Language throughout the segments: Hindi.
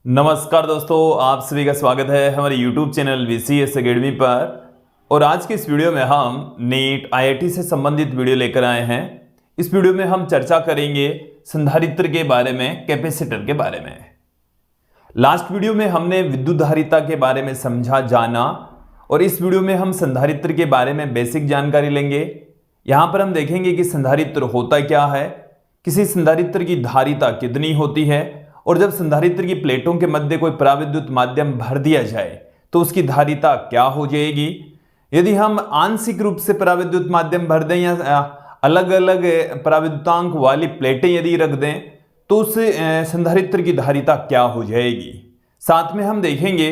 नमस्कार दोस्तों, आप सभी का स्वागत है हमारे YouTube चैनल VCS एकेडमी पर। और आज के इस वीडियो में हम नीट IIT से संबंधित वीडियो लेकर आए हैं। इस वीडियो में हम चर्चा करेंगे संधारित्र के बारे में, कैपेसिटर के बारे में। लास्ट वीडियो में हमने विद्युत धारिता के बारे में समझा, जाना, और इस वीडियो में हम संधारित्र के बारे में बेसिक जानकारी लेंगे। यहाँ पर हम देखेंगे कि संधारित्र होता क्या है, किसी संधारित्र की धारिता कितनी होती है, और जब संधारित्र की प्लेटों के मध्य कोई पराविद्युत माध्यम भर दिया जाए तो उसकी धारिता क्या हो जाएगी। यदि हम आंशिक रूप से पराविद्युत माध्यम भर दें या अलग अलग पराविद्युतांक वाली प्लेटें यदि रख दें तो उस संधारित्र की धारिता क्या हो जाएगी। साथ में हम देखेंगे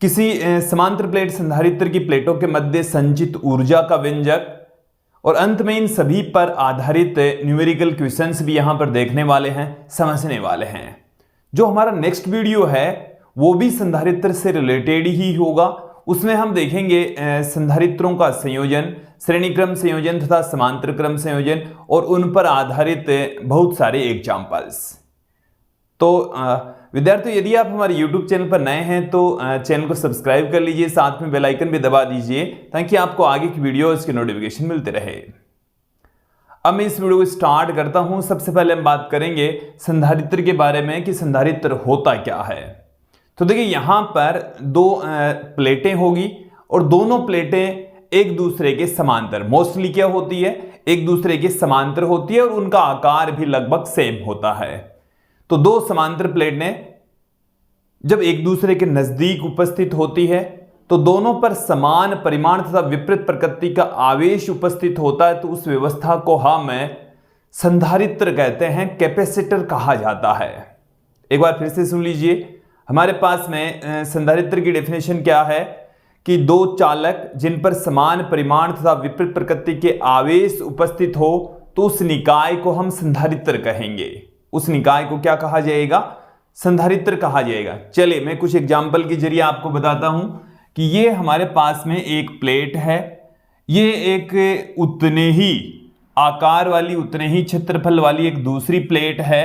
किसी समांतर प्लेट संधारित्र की प्लेटों के मध्य संचित ऊर्जा का व्यंजक, और अंत में इन सभी पर आधारित न्यूमेरिकल क्वेश्चंस भी यहां पर देखने वाले हैं, समझने वाले हैं। जो हमारा नेक्स्ट वीडियो है वो भी संधारित्र से रिलेटेड ही होगा। उसमें हम देखेंगे संधारित्रों का संयोजन, श्रेणी क्रम संयोजन तथा समांतर क्रम संयोजन, और उन पर आधारित बहुत सारे एग्जाम्पल्स। तो विद्यार्थियों, यदि आप हमारे YouTube चैनल पर नए हैं तो चैनल को सब्सक्राइब कर लीजिए, साथ में बेल आइकन भी दबा दीजिए ताकि आपको आगे की वीडियोस के नोटिफिकेशन मिलते रहे। अब मैं इस वीडियो को स्टार्ट करता हूं। सबसे पहले हम बात करेंगे संधारित्र के बारे में कि संधारित्र होता क्या है। तो देखिए, यहां पर दो प्लेटें होगी और दोनों प्लेटें एक दूसरे के समांतर, मोस्टली क्या होती है, एक दूसरे के समांतर होती है, और उनका आकार भी लगभग सेम होता है। तो दो समांतर प्लेटें जब एक दूसरे के नजदीक उपस्थित होती है तो दोनों पर समान परिमाण तथा विपरीत प्रकृति का आवेश उपस्थित होता है, तो उस व्यवस्था को हम संधारित्र कहते हैं, कैपेसिटर कहा जाता है। एक बार फिर से सुन लीजिए, हमारे पास में संधारित्र की डेफिनेशन क्या है कि दो चालक जिन पर समान परिमाण तथा विपरीत प्रकृति के आवेश उपस्थित हो तो उस निकाय को हम संधारित्र कहेंगे। उस निकाय को क्या कहा जाएगा, संधारित्र कहा जाएगा। चलिए मैं कुछ एग्जाम्पल के जरिए आपको बताता हूं कि ये हमारे पास में एक प्लेट है, ये एक उतने ही आकार वाली, उतने ही क्षेत्रफल वाली एक दूसरी प्लेट है।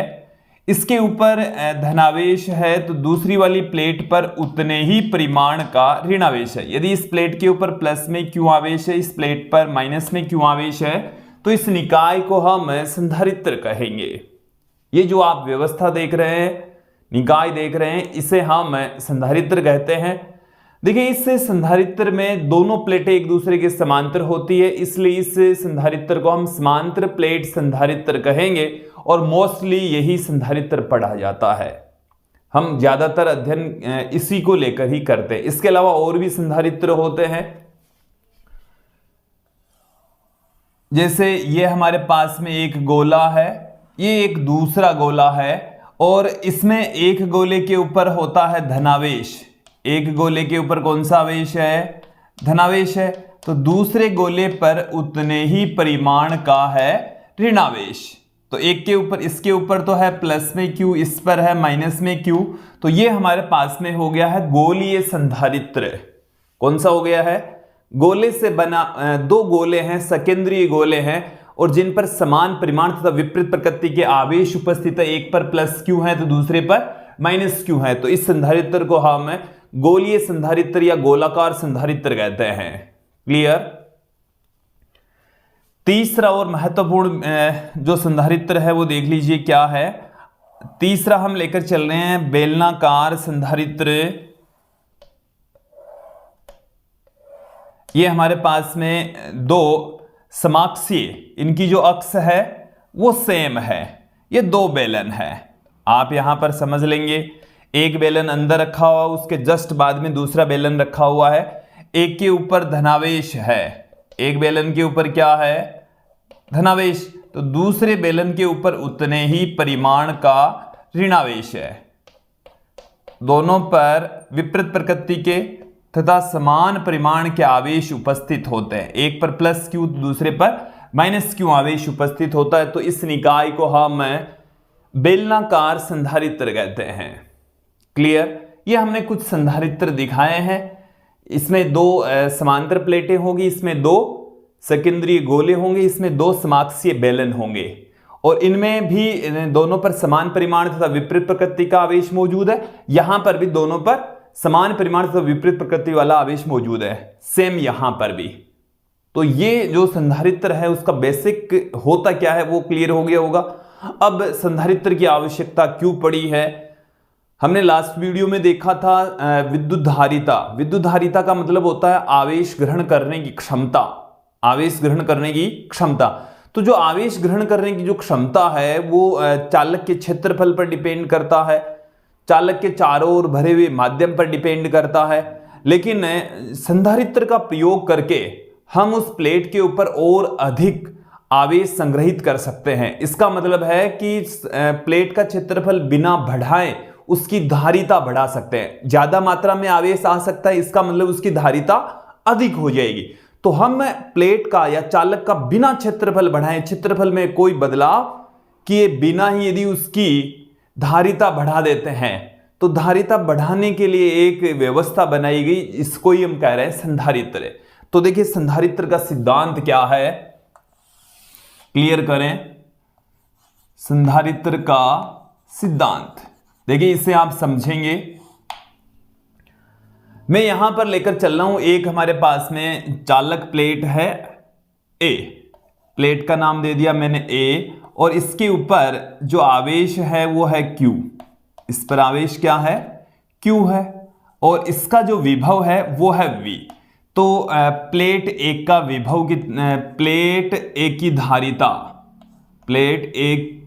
इसके ऊपर धनावेश है तो दूसरी वाली प्लेट पर उतने ही परिमाण का ऋणावेश है। यदि इस प्लेट के ऊपर प्लस में क्यू आवेश है, इस प्लेट पर माइनस में क्यू आवेश है, तो इस निकाय को हम संधारित्र कहेंगे। ये जो आप व्यवस्था देख रहे हैं, निकाय देख रहे हैं, इसे हम संधारित्र कहते हैं। देखिए, इस संधारित्र में दोनों प्लेटें एक दूसरे के समांतर होती है, इसलिए इस संधारित्र को हम समांतर प्लेट संधारित्र कहेंगे, और मोस्टली यही संधारित्र पढ़ा जाता है। हम ज्यादातर अध्ययन इसी को लेकर ही करते हैं। इसके अलावा और भी संधारित्र होते हैं, जैसे ये हमारे पास में एक गोला है, ये एक दूसरा गोला है, और इसमें एक गोले के ऊपर होता है धनावेश। एक गोले के ऊपर कौन सा आवेश है, धनावेश है, तो दूसरे गोले पर उतने ही परिमाण का है ऋणावेश। तो एक के ऊपर, इसके ऊपर तो है प्लस में क्यू, इस पर है माइनस में क्यू, तो ये हमारे पास में हो गया है गोलीय संधारित्र। कौन सा हो गया है, गोले से बना, दो गोले हैं, सकेंद्रीय गोले हैं, और जिन पर समान परिमाण तथा विपरीत प्रकृति के आवेश उपस्थित है। एक पर प्लस क्यू है तो दूसरे पर माइनस क्यू है, तो इस संधारित्र को हम गोलीय संधारित्र या गोलाकार संधारित्र कहते हैं। क्लियर। तीसरा और महत्वपूर्ण जो संधारित्र है वो देख लीजिए क्या है। तीसरा हम लेकर चल रहे हैं बेलनाकार संधारित्र। ये हमारे पास में दो समाक्षीय, इनकी जो अक्ष है वो सेम है, ये दो बेलन है। आप यहां पर समझ लेंगे, एक बेलन अंदर रखा हुआ, उसके जस्ट बाद में दूसरा बेलन रखा हुआ है। एक के ऊपर धनावेश है, एक बेलन के ऊपर क्या है, धनावेश, तो दूसरे बेलन के ऊपर उतने ही परिमाण का ऋणावेश है। दोनों पर विपरीत प्रकृति के तथा समान परिमाण के आवेश उपस्थित होते हैं। एक पर प्लस क्यू, दूसरे पर माइनस क्यू आवेश उपस्थित होता है, तो इस निकाय को हम बेलनाकार संधारित्र कहते हैं। क्लियर। ये हमने कुछ संधारित्र दिखाए हैं। इसमें दो समांतर प्लेटें होगी, इसमें दो सकेंद्रीय गोले होंगे, इसमें दो समाक्षीय बेलन होंगे, और इनमें भी दोनों पर समान परिमाण तथा विपरीत प्रकृति का आवेश मौजूद है। यहां पर भी दोनों पर समान परिमाण तथा विपरीत प्रकृति वाला आवेश मौजूद है, सेम यहां पर भी। तो ये जो संधारित्र है उसका बेसिक होता क्या है वो क्लियर हो गया होगा। अब संधारित्र की आवश्यकता क्यों पड़ी है, हमने लास्ट वीडियो में देखा था विद्युत धारिता। विद्युत धारिता का मतलब होता है आवेश ग्रहण करने की क्षमता, आवेश ग्रहण करने की क्षमता। तो जो आवेश ग्रहण करने की जो क्षमता है वो चालक के क्षेत्रफल पर डिपेंड करता है, चालक के चारों ओर भरे हुए माध्यम पर डिपेंड करता है। लेकिन संधारित्र का प्रयोग करके हम उस प्लेट के ऊपर और अधिक आवेश संग्रहित कर सकते हैं। इसका मतलब है कि प्लेट का क्षेत्रफल बिना बढ़ाए उसकी धारिता बढ़ा सकते हैं। ज्यादा मात्रा में आवेश आ सकता है, इसका मतलब उसकी धारिता अधिक हो जाएगी। तो हम प्लेट का या चालक का बिना क्षेत्रफल बढ़ाए, क्षेत्रफल में कोई बदलाव किए बिना ही यदि उसकी धारिता बढ़ा देते हैं तो धारिता बढ़ाने के लिए एक व्यवस्था बनाई गई, इसको ही हम कह रहे हैं संधारित्र। तो देखिए संधारित्र का सिद्धांत क्या है, क्लियर करें। संधारित्र का सिद्धांत देखिए, इसे आप समझेंगे। मैं यहां पर लेकर चल रहा हूं, एक हमारे पास में चालक प्लेट है ए, प्लेट का नाम दे दिया मैंने ए, और इसके ऊपर जो आवेश है वो है Q। इस पर आवेश क्या है, Q है, और इसका जो विभव है वो है V। तो प्लेट एक का विभव की, प्लेट एक की धारिता, प्लेट एक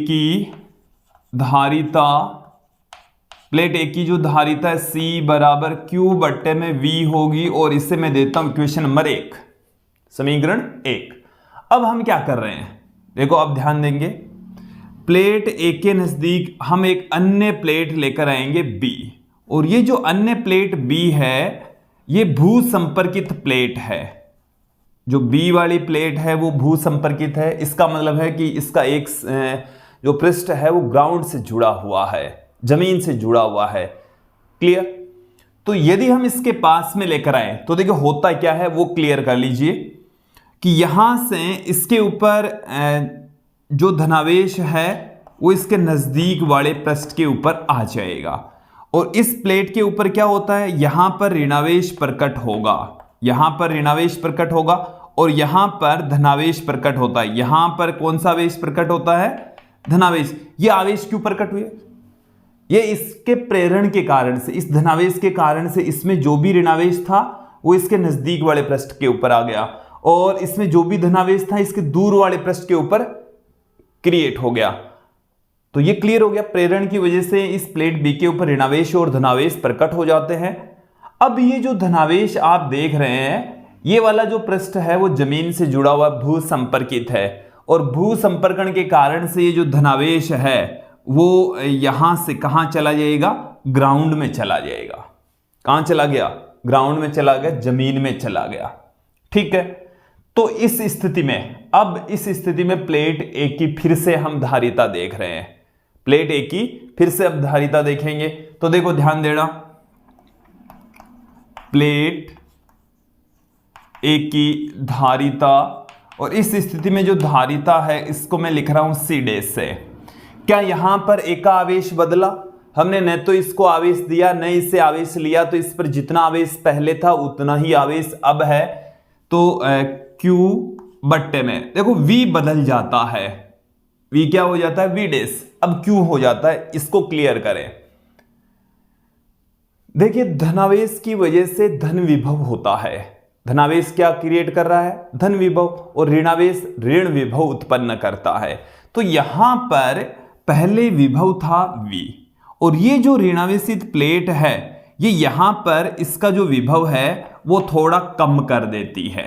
की धारिता, प्लेट एक की जो धारिता है C बराबर Q बट्टे में V होगी, और इसे मैं देता हूं इक्वेशन नंबर 1, समीकरण 1। अब हम क्या कर रहे हैं, देखो अब ध्यान देंगे। प्लेट एक के नजदीक हम एक अन्य प्लेट लेकर आएंगे B, और ये जो अन्य प्लेट B है ये भू संपर्कित प्लेट है। जो B वाली प्लेट है वो भू संपर्कित है। इसका मतलब है कि इसका एक जो पृष्ठ है वो ग्राउंड से जुड़ा हुआ है, जमीन से जुड़ा हुआ है, क्लियर। तो यदि हम इसके पास में लेकर आए तो देखिए होता क्या है वो क्लियर कर लीजिए कि यहां से इसके ऊपर जो धनावेश है वो इसके नजदीक वाले पृष्ठ के ऊपर आ जाएगा, और इस प्लेट के ऊपर क्या होता है, यहां पर ऋणावेश प्रकट होगा, यहां पर ऋणावेश प्रकट होगा, और यहां पर धनावेश प्रकट होता है। यहां पर कौन सा आवेश प्रकट होता है, धनावेश। ये आवेश क्यों प्रकट हुए, ये इसके प्रेरण के कारण से, इस धनावेश के कारण से इसमें जो भी ऋणावेश था वो इसके नजदीक वाले पृष्ठ के ऊपर आ गया, और इसमें जो भी धनावेश था इसके दूर वाले पृष्ठ के ऊपर क्रिएट हो गया। तो ये क्लियर हो गया, प्रेरण की वजह से इस प्लेट बी के ऊपर ऋणावेश और धनावेश प्रकट हो जाते हैं। अब ये जो धनावेश आप देख रहे हैं, ये वाला जो पृष्ठ है वो जमीन से जुड़ा हुआ भू संपर्कित है, और भू संपर्कन के कारण से ये जो धनावेश है वो यहां से कहां चला जाएगा, ग्राउंड में चला जाएगा। कहां चला गया, ग्राउंड में चला गया, जमीन में चला गया, ठीक है। तो इस स्थिति में, अब इस स्थिति में प्लेट ए की फिर से हम धारिता देख रहे हैं, प्लेट ए की फिर से अब धारिता देखेंगे। तो देखो ध्यान देना, प्लेट ए की धारिता, और इस स्थिति में जो धारिता है इसको मैं लिख रहा हूं C डैश से। क्या यहां पर एक का आवेश बदला, हमने न तो इसको आवेश दिया न इससे आवेश लिया, तो इस पर जितना आवेश पहले था उतना ही आवेश अब है। तो Q बट्टे में देखो V बदल जाता है, V क्या हो जाता है, V डैश अब Q हो जाता है। इसको क्लियर करें, देखिए धनावेश की वजह से धन विभव होता है। धनावेश क्या क्रिएट कर रहा है, धन विभव, और ऋणावेश ऋण विभव उत्पन्न करता है। तो यहां पर पहले विभव था V, और ये जो ऋणावेशित प्लेट है ये यहां पर इसका जो विभव है वो थोड़ा कम कर देती है।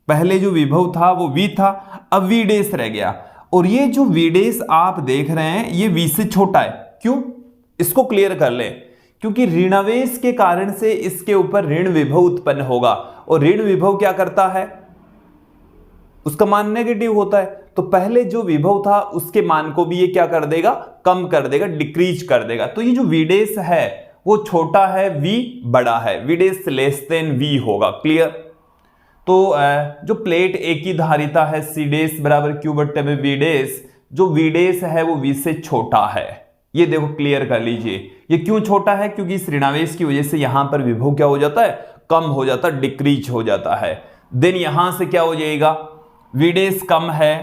पहले जो विभव था वो V था, अब V डैश रह गया, और ये जो V डैश आप देख रहे हैं ये V से छोटा है। क्यों, इसको क्लियर कर ले, क्योंकि ऋणावेश के कारण से इसके ऊपर ऋण विभव उत्पन्न होगा, और ऋण विभव क्या करता है, उसका मान नेगेटिव होता है। तो पहले जो विभव था उसके मान को भी ये क्या कर देगा, कम कर देगा, डिक्रीज कर देगा। तो ये जो V डैश है वो छोटा है, V बड़ा है, V dash less than V होगा, क्लियर। तो जो प्लेट ए की धारिता है सी डैश बराबर क्यू बट्टे में वी डैश, जो वी डैश है वो वी से छोटा है। ये देखो क्लियर कर लीजिए, ये क्यों छोटा है, क्योंकि इस ऋणावेश की वजह से यहां पर विभव क्या हो जाता है, कम हो जाता है, डिक्रीज हो जाता है। देन यहां से क्या हो जाएगा, वी डैश कम है,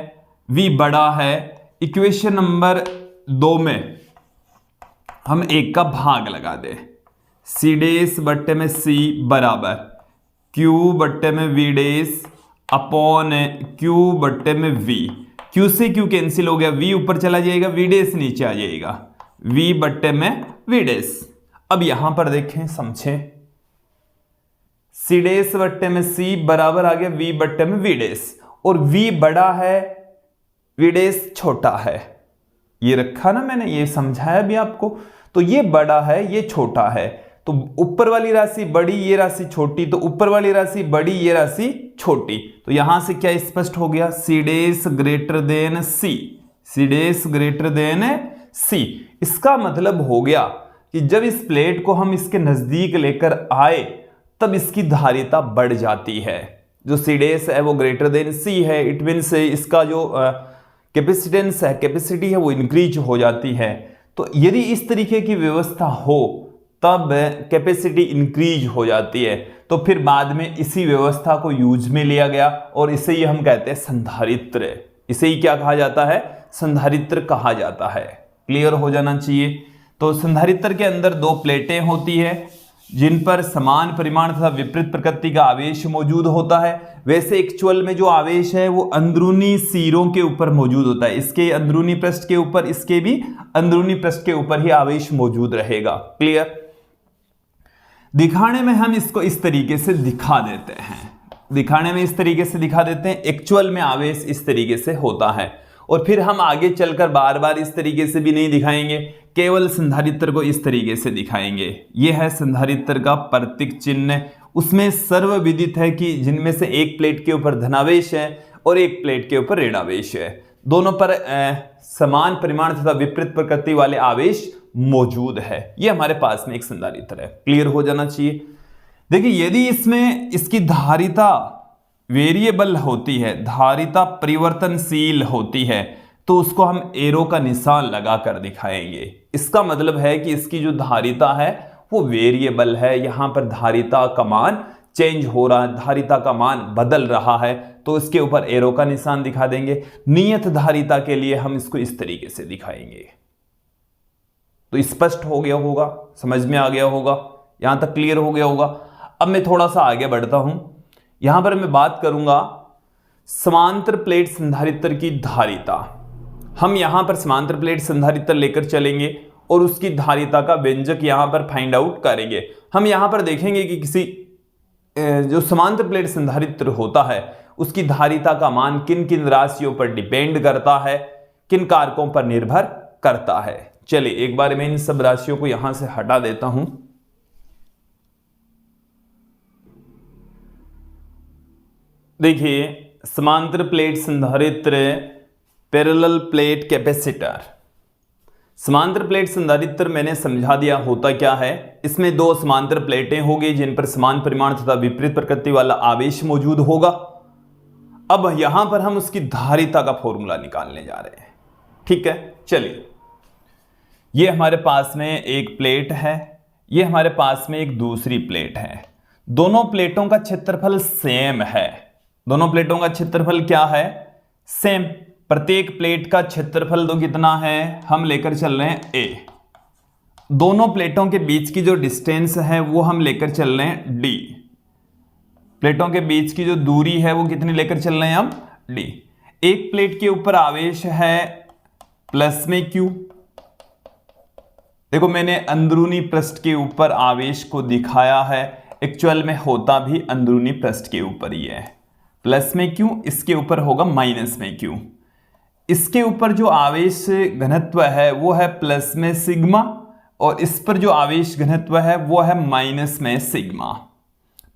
वी बड़ा है। इक्वेशन नंबर 2 में हम एक का भाग लगा दे, सी डैश बट्टे में सी बराबर क्यू बट्टे में वी डैश अपॉन क्यू बट्टे में वी। क्यू से क्यू कैंसिल हो गया, वी ऊपर चला जाएगा, वी डैश नीचे आ जाएगा, वी बट्टे में वी डैश। अब यहां पर देखें समझें, सी डैश बट्टे में सी बराबर आ गया वी बट्टे में वी डैश, और वी बड़ा है, वी डैश छोटा है। ये रखा ना मैंने, ये समझाया भी आपको। तो ये बड़ा है, ये छोटा है, तो ऊपर वाली राशि बड़ी, ये राशि छोटी, तो ऊपर वाली राशि बड़ी, ये राशि छोटी। तो यहां से क्या स्पष्ट हो गया, सी डैश ग्रेटर देन सी, सी डैश ग्रेटर देन सी। इसका मतलब हो गया कि जब इस प्लेट को हम इसके नजदीक लेकर आए तब इसकी धारिता बढ़ जाती है। जो सी डैश है वो ग्रेटर देन सी है, इट मीन्स इसका जो कैपेसिटेंस है, कैपेसिटी है, वो इंक्रीज हो जाती है। तो यदि इस तरीके की व्यवस्था हो तब कैपेसिटी इंक्रीज हो जाती है। तो फिर बाद में इसी व्यवस्था को यूज में लिया गया और इसे ही हम कहते हैं संधारित्र। इसे ही क्या कहा जाता है, संधारित्र कहा जाता है। क्लियर हो जाना चाहिए। तो संधारित्र के अंदर 2 प्लेटें होती है जिन पर समान परिमाण तथा विपरीत प्रकृति का आवेश मौजूद होता है। वैसे एक्चुअल में जो आवेश है वो अंदरूनी सिरों के ऊपर मौजूद होता है, इसके अंदरूनी पृष्ठ के ऊपर, इसके भी अंदरूनी पृष्ठ के ऊपर ही आवेश मौजूद रहेगा। क्लियर। दिखाने में हम इसको इस तरीके से दिखा देते हैं, दिखाने में इस तरीके से दिखा देते हैं, एक्चुअल में आवेश इस तरीके से होता है। और फिर हम आगे चलकर बार बार इस तरीके से भी नहीं दिखाएंगे, केवल संधारित्र को इस तरीके से दिखाएंगे। यह है संधारित्र का प्रतीक चिन्ह। उसमें सर्वविदित है कि जिनमें से एक प्लेट के ऊपर धनावेश है और एक प्लेट के ऊपर ऋणावेश है, दोनों पर समान परिमाण तथा विपरीत प्रकृति वाले आवेश मौजूद है। यह हमारे पास में एक संधारित्र है। क्लियर हो जाना चाहिए। देखिए यदि इसमें इसकी धारिता वेरिएबल होती है, धारिता परिवर्तनशील होती है, तो उसको हम एरो का निशान लगा कर दिखाएंगे। इसका मतलब है कि इसकी जो धारिता है वो वेरिएबल है, यहां पर धारिता का मान चेंज हो रहा है, धारिता का मान बदल रहा है, तो इसके ऊपर एरो का निशान दिखा देंगे। नियत धारिता के लिए हम इसको इस तरीके से दिखाएंगे। तो स्पष्ट हो गया होगा, समझ में आ गया होगा, यहां तक क्लियर हो गया होगा। अब मैं थोड़ा सा आगे बढ़ता हूं। यहां पर मैं बात करूंगा समांतर प्लेट संधारित्र की धारिता। हम यहां पर समांतर प्लेट संधारित्र लेकर चलेंगे और उसकी धारिता का व्यंजक यहां पर फाइंड आउट करेंगे। हम यहां पर देखेंगे कि किसी जो समांतर प्लेट संधारित्र होता है उसकी धारिता का मान किन किन राशियों पर डिपेंड करता है, किन कारकों पर निर्भर करता है। चलिए एक बार मैं इन सब राशियों को यहां से हटा देता हूं। देखिए समांतर प्लेट संधारित्र, पैरेलल प्लेट कैपेसिटर। समांतर प्लेट संधारित्र मैंने समझा दिया होता क्या है। इसमें 2 समांतर प्लेटें होगी जिन पर समान परिमाण तथा विपरीत प्रकृति वाला आवेश मौजूद होगा। अब यहां पर हम उसकी धारिता का फॉर्मूला निकालने जा रहे हैं। ठीक है, चलिए ये हमारे पास में एक प्लेट है, ये हमारे पास में एक दूसरी प्लेट है। दोनों प्लेटों का क्षेत्रफल सेम है। दोनों प्लेटों का क्षेत्रफल क्या है, सेम। प्रत्येक प्लेट का क्षेत्रफल तो कितना है, हम लेकर चल रहे हैं a। दोनों प्लेटों के बीच की जो डिस्टेंस है वो हम लेकर चल रहे हैं d। प्लेटों के बीच की जो दूरी है वो कितनी लेकर चल रहे हैं हम, d। एक प्लेट के ऊपर आवेश है प्लस में q। देखो मैंने अंदरूनी पृष्ठ के ऊपर आवेश को दिखाया है, एक्चुअल में होता भी अंदरूनी पृष्ठ के ऊपर ही है। प्लस में q, इसके ऊपर होगा माइनस में q। इसके ऊपर जो आवेश घनत्व है वो है प्लस में सिग्मा और इस पर जो आवेश घनत्व है वो है माइनस में सिग्मा।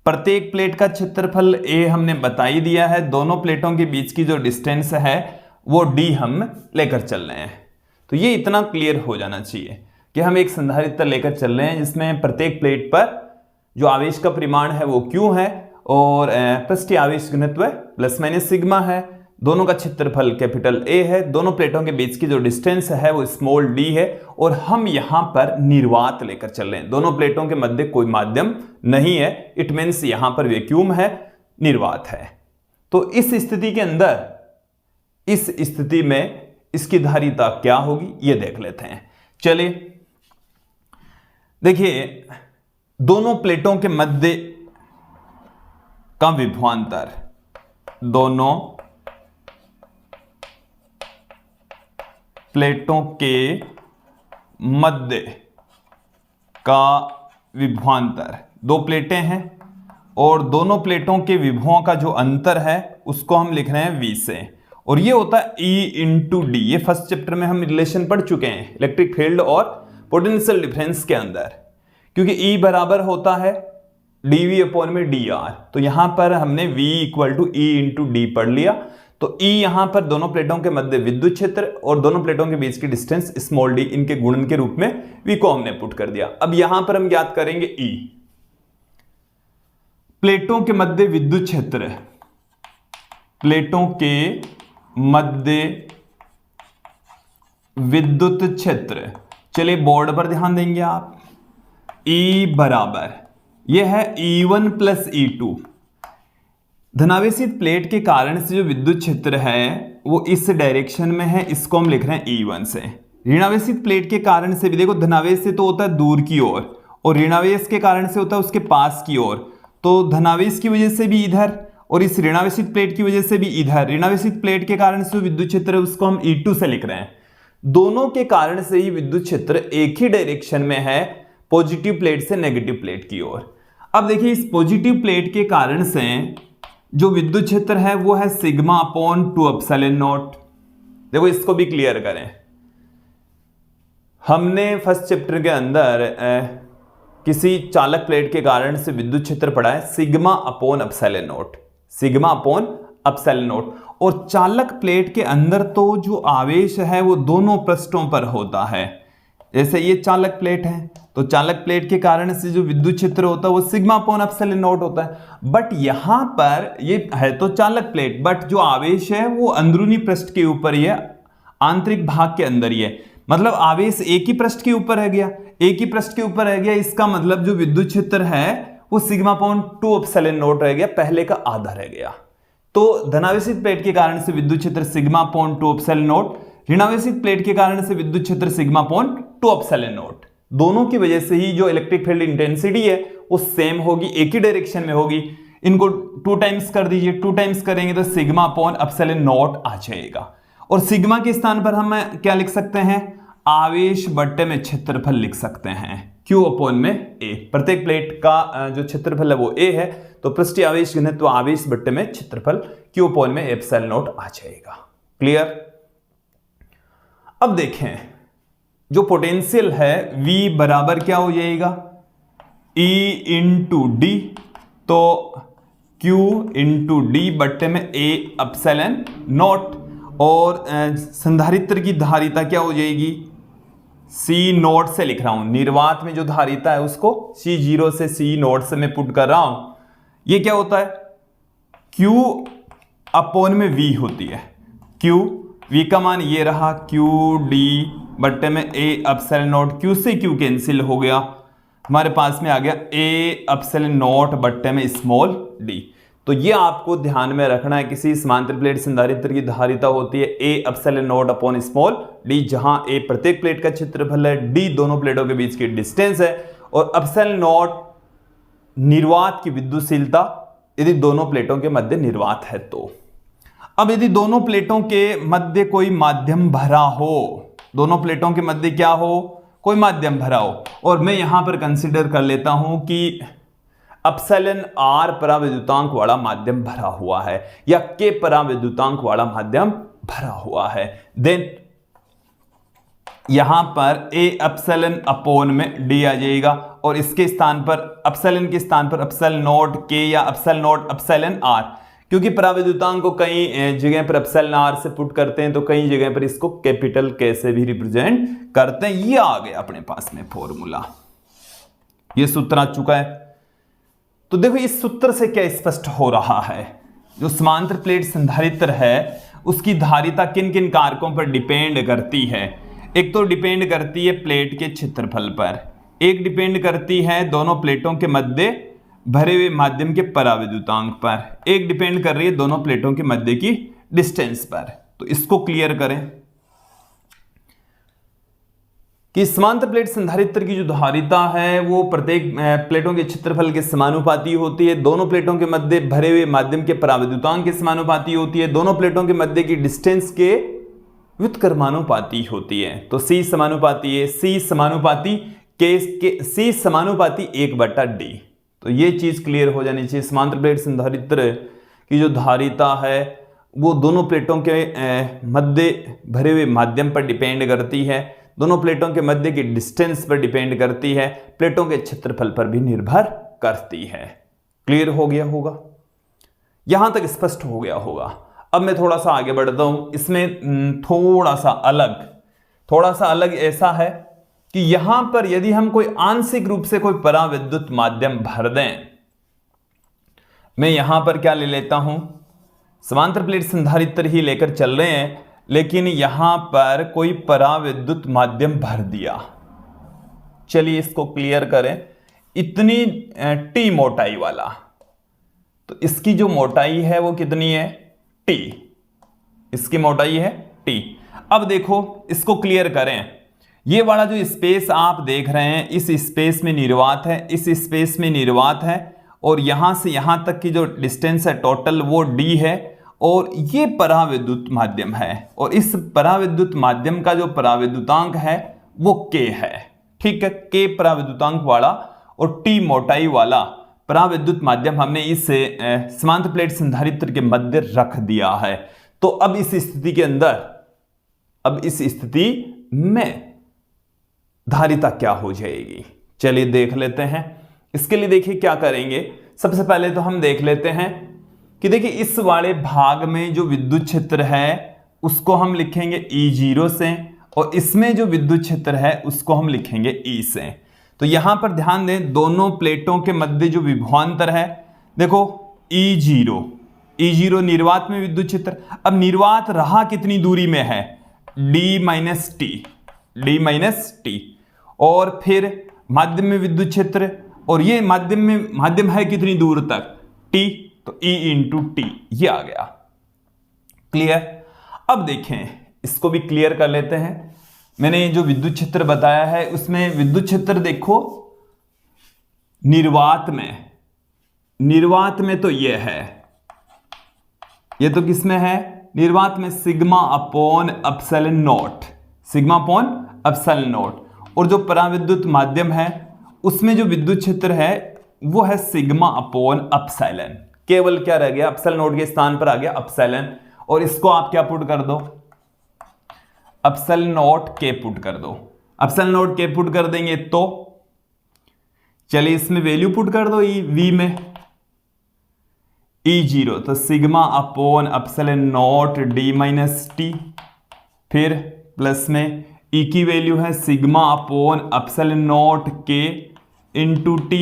प्रत्येक प्लेट का क्षेत्रफल a हमने बता ही दिया है। दोनों प्लेटों के बीच की जो डिस्टेंस है वो d हम लेकर चल रहे हैं। तो ये इतना क्लियर हो जाना चाहिए कि हम एक संधारित्र लेकर चल रहे हैं जिसमें प्रत्येक प्लेट पर जो आवेश का परिमाण है वो q है और पृष्ठीय आवेश घनत्व प्लस माइनस सिग्मा है। दोनों का क्षेत्रफल कैपिटल ए है। दोनों प्लेटों के बीच की जो डिस्टेंस है वो स्मॉल डी है। और हम यहां पर निर्वात लेकर चल रहे हैं। दोनों प्लेटों के मध्य कोई माध्यम नहीं है। इट मीन्स यहां पर वैक्यूम है, निर्वात है। तो इस स्थिति के अंदर, इस स्थिति में इसकी धारिता क्या होगी ये देख लेते हैं। चलिए देखिए, दोनों प्लेटों के मध्य का विभवांतर, दोनों प्लेटों के मध्य का विभवांतर, दो प्लेटें हैं और दोनों प्लेटों के विभवों का जो अंतर है उसको हम लिख रहे हैं v से, और ये होता है E इंटू डी। ये फर्स्ट चैप्टर में हम रिलेशन पढ़ चुके हैं इलेक्ट्रिक फील्ड और पोटेंशियल डिफरेंस के अंदर, क्योंकि E बराबर होता है dv अपॉन में dr। तो यहां पर हमने v equal to E into D पढ़ लिया। तो E यहां पर दोनों प्लेटों के मध्य विद्युत क्षेत्र और दोनों प्लेटों के बीच की डिस्टेंस स्मॉल d, इनके गुणन के रूप में v को हमने पुट कर दिया। अब यहां पर हम ज्ञात करेंगे E, प्लेटों के मध्य विद्युत क्षेत्र, प्लेटों के मध्य विद्युत क्षेत्र। चलिए बोर्ड पर ध्यान देंगे आप। E बराबर यह है E1 प्लस E2। धनावेशित प्लेट के कारण से जो विद्युत क्षेत्र है वो इस डायरेक्शन में है, इसको हम लिख रहे हैं E1 से। ऋणावेशित प्लेट के कारण से भी देखो, धनावेश से तो होता है दूर की ओर और ऋणावेश के कारण से होता है उसके पास की ओर। तो धनावेश की वजह से भी इधर और इस ऋणावेशित प्लेट की वजह से भी इधर। ऋणावेशित प्लेट के कारण से विद्युत क्षेत्र है उसको हम E2 से लिख रहे हैं। दोनों के कारण से ही विद्युत क्षेत्र एक ही डायरेक्शन में है, पॉजिटिव प्लेट से नेगेटिव प्लेट की ओर। अब देखिए, इस पॉजिटिव प्लेट के कारण से जो विद्युत क्षेत्र है वो है सिग्मा अपॉन 2 एप्सिलॉन नॉट। देखो इसको भी क्लियर करें। हमने फर्स्ट चैप्टर के अंदर किसी चालक प्लेट के कारण से विद्युत क्षेत्र पढ़ा है sigma upon epsilon not, sigma upon epsilon not. और चालक प्लेट के अंदर तो जो आवेश है वो दोनों पृष्ठों पर होता है। जैसे ये चालक प्लेट है तो चालक प्लेट के कारण से जो विद्युत क्षेत्र होता है वो सिग्मा अपॉन एप्सिलॉन नॉट होता है। बट यहां पर ये है तो चालक प्लेट, बट जो आवेश है वो अंदरूनी पृष्ठ के ऊपर ही है, आंतरिक भाग के अंदर ही है। मतलब आवेश एक ही पृष्ठ के ऊपर रह गया, एक ही पृष्ठ के ऊपर रह गया। इसका मतलब जो विद्युत क्षेत्र है वो सिग्मा अपॉन 2 एप्सिलॉन नॉट रह गया, पहले का आधा रह गया। तो धनावेशित प्लेट के कारण से विद्युत क्षेत्र सिग्मा अपॉन 2 एप्सिलॉन नॉट, ऋणावेशित प्लेट के कारण से विद्युत क्षेत्र सिग्मा अपॉन 2 एप्सिलॉन नॉट। दोनों की वजह से ही जो इलेक्ट्रिक फील्ड इंटेंसिटी है वो सेम होगी, एक ही डायरेक्शन में होगी। इनको 2 टाइम्स कर दीजिए, 2 टाइम्स करेंगे तो सिग्मा अपॉन एप्सिलॉन नॉट आ जाएगा। और सिग्मा के स्थान पर हम क्या लिख सकते हैं, आवेश बट्टे में क्षेत्रफल लिख सकते हैं, Q अपॉन में A। प्रत्येक प्लेट का जो क्षेत्रफल है वो A है, तो पृष्ठीय आवेश घनत्व आवेश बट्टे में क्षेत्रफल Q अपॉन में एप्सिलॉन नॉट आ जाएगा। क्लियर। अब देखें जो पोटेंशियल है V बराबर क्या हो जाएगा, E इंटू डी। तो Q इंटू डी बट्टे में A एप्सिलॉन नॉट। और संधारित्र की धारिता क्या हो जाएगी, C नॉट से लिख रहा हूं। निर्वात में जो धारिता है उसको C0 से C नॉट से मैं पुट कर रहा हूं। ये क्या होता है, Q अपॉन में V होती है। Q, V का मान ये रहा, Q D बट्टे में A एप्सिलॉन नॉट। Q से Q कैंसिल हो गया, हमारे पास में आ गया A एप्सिलॉन नॉट बट्टे में स्मॉल d। तो ये आपको ध्यान में रखना है, किसी समांतर प्लेट संधारित्र की धारिता होती है A epsilon naught upon small d, जहां A प्रत्येक प्लेट का क्षेत्रफल है, d दोनों प्लेटों के बीच की डिस्टेंस है, और एप्सिलॉन नॉट निर्वात की विद्युतशीलता यदि दोनों प्लेटों के मध्य निर्वात है तो। अब यदि दोनों प्लेटों के मध्य कोई माध्यम भरा हो, दोनों प्लेटों के मध्य क्या हो, कोई माध्यम भरा हो, और मैं यहां पर कंसीडर कर लेता हूं कि एप्सिलॉन r पराविद्युतांक वाला माध्यम भरा हुआ है या k पराविद्युतांक वाला माध्यम भरा हुआ है, देन यहां पर A एप्सिलॉन अपॉन में d आ जाएगा, और इसके स्थान पर एप्सिलॉन के स्थान पर एप्सिलॉन नॉट k या एप्सिलॉन नॉट एप्सिलॉन r, क्योंकि पराविद्युतांक को कई जगह पर एप्सिलॉन r से पुट करते हैं तो कई जगह पर इसको कैपिटल K से भी रिप्रेजेंट करते हैं। ये आ गया अपने पास में फॉर्मूला, ये सूत्र आ चुका है। तो देखो इस सूत्र से क्या स्पष्ट हो रहा है, जो समांतर प्लेट संधारित्र है उसकी धारिता किन किन कारकों पर डिपेंड करती है। एक तो डिपेंड करती है प्लेट के क्षेत्रफल पर, एक डिपेंड करती है दोनों प्लेटों के मध्य भरे हुए माध्यम के पराविद्युतांक पर, एक डिपेंड कर रही है दोनों प्लेटों के मध्य की डिस्टेंस पर। तो इसको क्लियर करें कि समांतर प्लेट संधारित्र की जो धारिता है वो प्रत्येक प्लेटों के क्षेत्रफल के समानुपाती होती है, दोनों प्लेटों के मध्य भरे हुए माध्यम के पराविद्युतांक के समानुपाती होती है, दोनों प्लेटों के मध्य की डिस्टेंस के व्युत्क्रमानुपाती होती है। तो C समानुपाती है, C समानुपाती C समानुपाती 1/D। तो ये चीज क्लियर हो जानी चाहिए। समांतर प्लेट संधारित्र की जो धारिता है वो दोनों प्लेटों के मध्य भरे हुए माध्यम पर डिपेंड करती है, दोनों प्लेटों के मध्य की डिस्टेंस पर डिपेंड करती है, प्लेटों के क्षेत्रफल पर भी निर्भर करती है। क्लियर हो गया होगा, यहां तक स्पष्ट हो गया होगा। अब मैं थोड़ा सा आगे बढ़ता हूं। इसमें थोड़ा सा अलग ऐसा है कि यहां पर यदि हम कोई आंशिक रूप से कोई पराविद्युत माध्यम भर दें, मैं यहां पर क्या ले लेता हूं, समांतर प्लेट संधारित्र ही लेकर चल रहे हैं, लेकिन यहां पर कोई पराविद्युत माध्यम भर दिया। चलिए इसको क्लियर करें। इतनी T मोटाई वाला, तो इसकी जो मोटाई है वो कितनी है, T, इसकी मोटाई है T। अब देखो इसको क्लियर करें, ये वाला जो स्पेस आप देख रहे हैं इस स्पेस में निर्वात है, इस स्पेस में निर्वात है, और यहां से यहां तक की जो डिस्टेंस है टोटल वो D है, और ये पराविद्युत माध्यम है, और इस पराविद्युत माध्यम का जो पराविद्युतांक है वो K है। ठीक है, K पराविद्युतांक वाला और T मोटाई वाला पराविद्युत माध्यम हमने इस समांतर प्लेट संधारित्र के मध्य रख दिया है। तो अब इस स्थिति के अंदर, अब इस स्थिति में धारिता क्या हो जाएगी, चलिए देख लेते हैं। इसके लिए देखिए क्या करेंगे, सबसे पहले तो हम देख लेते हैं कि देखिए इस वाले भाग में जो विद्युत क्षेत्र है उसको हम लिखेंगे E0 से, और इसमें जो विद्युत क्षेत्र है उसको हम लिखेंगे E से। तो यहां पर ध्यान दें, दोनों प्लेटों के मध्य जो विभवांतर है, देखो E0 निर्वात में विद्युत क्षेत्र। अब निर्वात रहा कितनी दूरी में है, D - T, और फिर माध्यम में विद्युत क्षेत्र, और ये माध्यम है कितनी दूर तक, T, तो E × T ये आ गया। क्लियर। अब देखें इसको भी क्लियर कर लेते हैं। मैंने जो विद्युत क्षेत्र बताया है उसमें विद्युत क्षेत्र देखो निर्वात में तो ये है, ये तो किसमें है, निर्वात में σ/ε0, और जो पराविद्युत माध्यम है उसमें जो विद्युत क्षेत्र है वो है σ/ε। केवल क्या रह गया, ε0 के स्थान पर आ गया ε, और इसको आप क्या पुट कर दो, ε0 K पुट कर दो। ε0 K पुट कर देंगे तो चलिए इसमें वैल्यू पुट कर दो V में, E0 तो σ/ε0 D - T, फिर प्लस में E की वैल्यू है σ/ε0 K × T।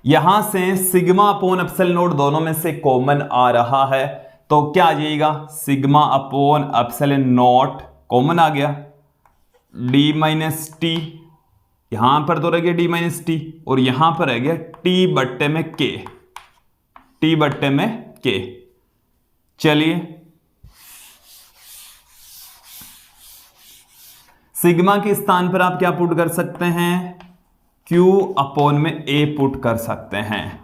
यहां से σ/ε0 दोनों में से कॉमन आ रहा है, तो क्या आ जाएगा, σ/ε0 कॉमन आ गया, D - T, यहां पर तो रह गया D - T, और यहां पर रह गया T/K। चलिए सिग्मा के स्थान पर आप क्या पुट कर सकते हैं, Q/A पुट कर सकते हैं।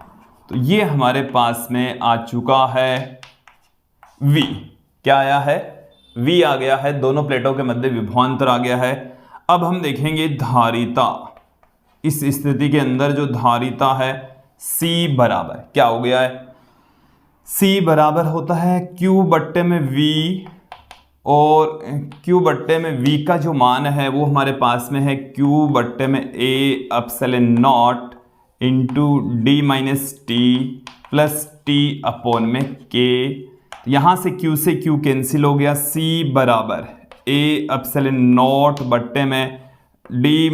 तो ये हमारे पास में आ चुका है V। क्या आया है, V आ गया है, दोनों प्लेटों के मध्य विभवांतर आ गया है। अब हम देखेंगे धारिता। इस स्थिति के अंदर जो धारिता है C बराबर क्या हो गया है, C बराबर होता है Q/V, और Q/V का जो मान है वो हमारे पास में है Q/A ε0 × D - T plus T/K। यहां से Q से Q कैंसिल हो गया, C बराबर A ε0 D -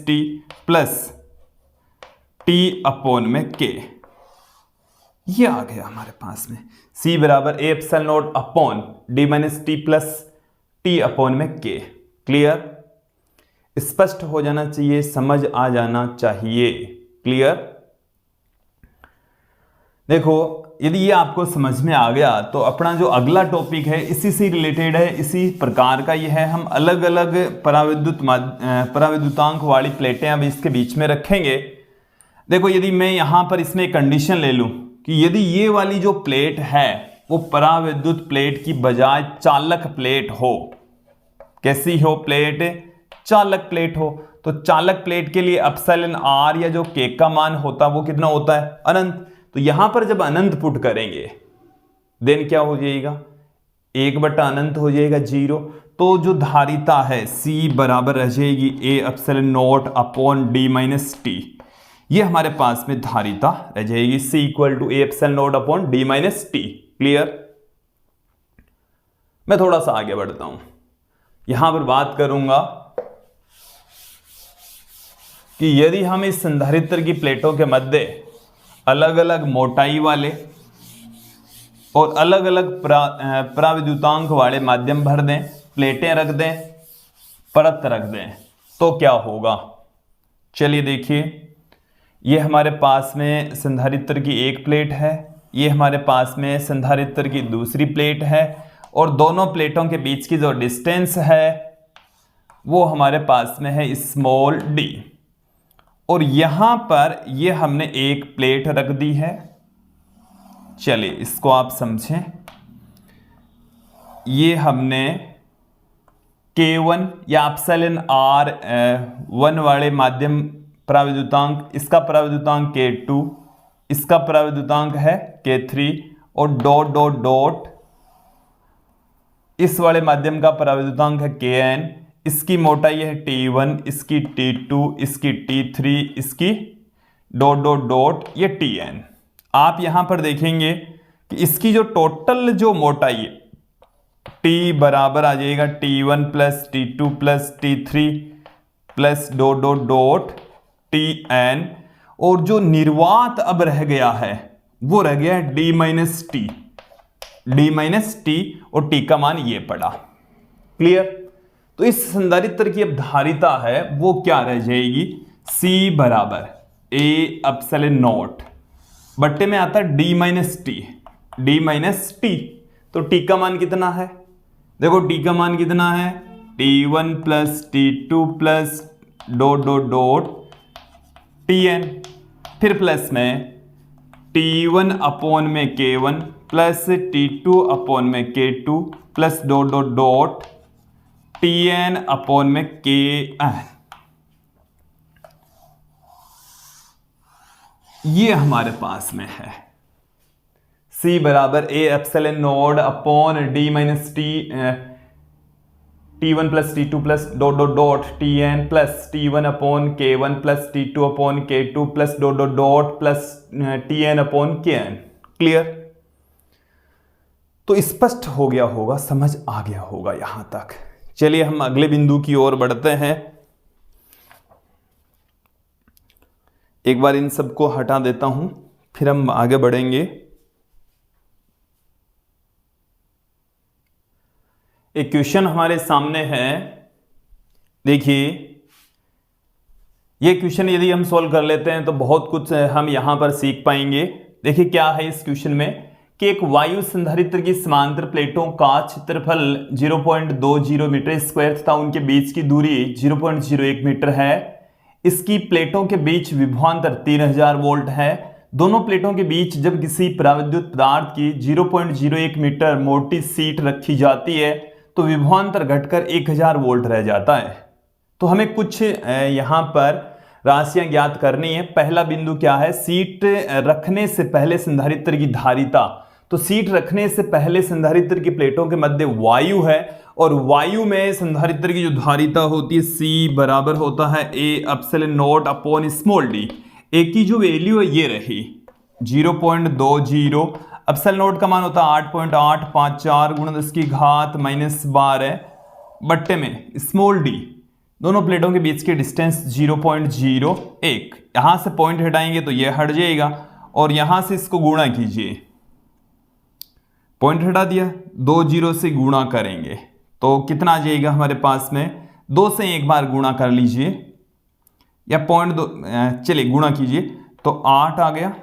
T plus T upon में के, ये आ गया हमारे पास में। C बराबर ए epsilon naught upon D minus T plus T upon में के। क्लियर? स्पष्ट हो जाना चाहिए, समझ आ जाना चाहिए। क्लियर? देखो, यदि ये आपको समझ में आ गया तो अपना जो अगला टॉपिक है इसी से रिलेटेड है, इसी प्रकार का ये है। हम अलग अलग पराविद्युतांक वाली प्लेटें अब इसके बीच में रखेंगे। देखो, यदि मैं यहां पर इसमें एक कंडीशन ले लूं कि यदि ये वाली जो प्लेट है वो पराविद्युत प्लेट की बजाय चालक प्लेट हो। कैसी हो प्लेट? चालक प्लेट हो। तो चालक प्लेट के लिए एप्सिलॉन आर या जो के का मान होता है वो कितना होता है? अनंत। तो यहां पर जब अनंत पुट करेंगे देन क्या हो जाएगा? 1/अनंत हो जाएगा, 0। तो जो धारिता है C बराबर रह जाएगी A epsilon naught upon D minus T. ये हमारे पास में धारिता रह जाएगी C equal to A epsilon naught upon D minus T. Clear? मैं थोड़ा सा आगे बढ़ता हूं, यहां पर बात करूंगा कि यदि हम इस संधारित्र की प्लेटों के मध्य अलग अलग मोटाई वाले और अलग अलग पराविद्युतांक वाले माध्यम भर दें, प्लेटें रख दें, परत रख दें, तो क्या होगा? चलिए देखिए, ये हमारे पास में संधारित्र की एक प्लेट है, ये हमारे पास में संधारित्र की दूसरी प्लेट है, और दोनों प्लेटों के बीच की जो डिस्टेंस है वो हमारे पास में है स्मॉल d। और यहां पर ये हमने एक प्लेट रख दी है। चलिए इसको आप समझें। ये हमने K1 या एप्सिलॉन R 1 वाले माध्यम पराविद्युतांक, इसका पराविद्युतांक K2, इसका पराविद्युतांक है K3, और डॉट डॉट डॉट इस वाले माध्यम का पराविद्युतांक है Kn। इसकी मोटाई है T1, इसकी T2, इसकी T3, इसकी डॉट डॉट डॉट ये Tn। आप यहां पर देखेंगे कि इसकी जो टोटल जो मोटाई है T बराबर आ जाएगा T1 plus T2 plus T3 plus dot dot dot Tn, और जो निर्वात अब रह गया है वो रह गया है D minus T, D minus T, और T का मान ये पड़ा। क्लियर? तो इस संधारित्र की अब धारिता है वो क्या रह जाएगी? C बराबर ए एप्सिलॉन नॉट बट्टे में आता है D minus T, D minus T. तो T का मान कितना है? देखो T का मान कितना है? T1 plus T2 plus dot dot dot Tn, फिर प्लस में T1 अपॉन में K1 प्लस T2 अपॉन में K2 plus dot dot dot Tn upon में Kn। ये हमारे पास में है C बराबर ए epsilon naught upon D minus T, T1 plus T2 plus dot dot dot Tn plus T1 upon K1 plus T2 upon K2 plus dot dot dot plus Tn upon Kn। Clear? तो स्पष्ट हो गया होगा, समझ आ गया होगा यहां तक। चलिए हम अगले बिंदु की ओर बढ़ते हैं। एक बार इन सबको हटा देता हूं, फिर हम आगे बढ़ेंगे। एक क्वेश्चन हमारे सामने है, देखिए ये क्वेश्चन यदि हम सॉल्व कर लेते हैं तो बहुत कुछ हम यहां पर सीख पाएंगे। देखिए क्या है इस क्वेश्चन में कि एक वायु संधारित्र की समांतर प्लेटों का क्षेत्रफल 0.20 मीटर स्क्वायर तथा उनके बीच की दूरी 0.01 मीटर है। इसकी प्लेटों के बीच विभवांतर 3000 वोल्ट है। दोनों प्लेटों के बीच जब किसी पराविद्युत पदार्थ की 0.01 मीटर मोटी शीट रखी जाती है तो विभवांतर घटकर 1000 वोल्ट रह जाता है। तो हमें कुछ यहां पर राशियां ज्ञात करनी है। पहला बिंदु क्या है? शीट रखने से पहले संधारित्र की धारिता। तो शीट रखने से पहले संधारित्र की प्लेटों के मध्य वायु है, और वायु में संधारित्र की जो धारिता होती है C बराबर होता है ए epsilon naught upon small d। ए की जो वैल्यू है ये रही 0.20, एप्सिलॉन नॉट का मान होता है 8.854 × 10 की घात -12 बट्टे में स्मॉल d दोनों प्लेटों के बीच की डिस्टेंस 0.01, यहां से पॉइंट हटाएंगे तो ये हट जाएगा और यहां से इसको गुणा कीजिए, पॉइंट हटा दिया, 2 जीरो से गुणा करेंगे तो कितना आ जाएगा हमारे पास में, 2 से एक बार गुणा कर लीजिए या 0.2, चलिए गुणा कीजिए तो 8 आ गया,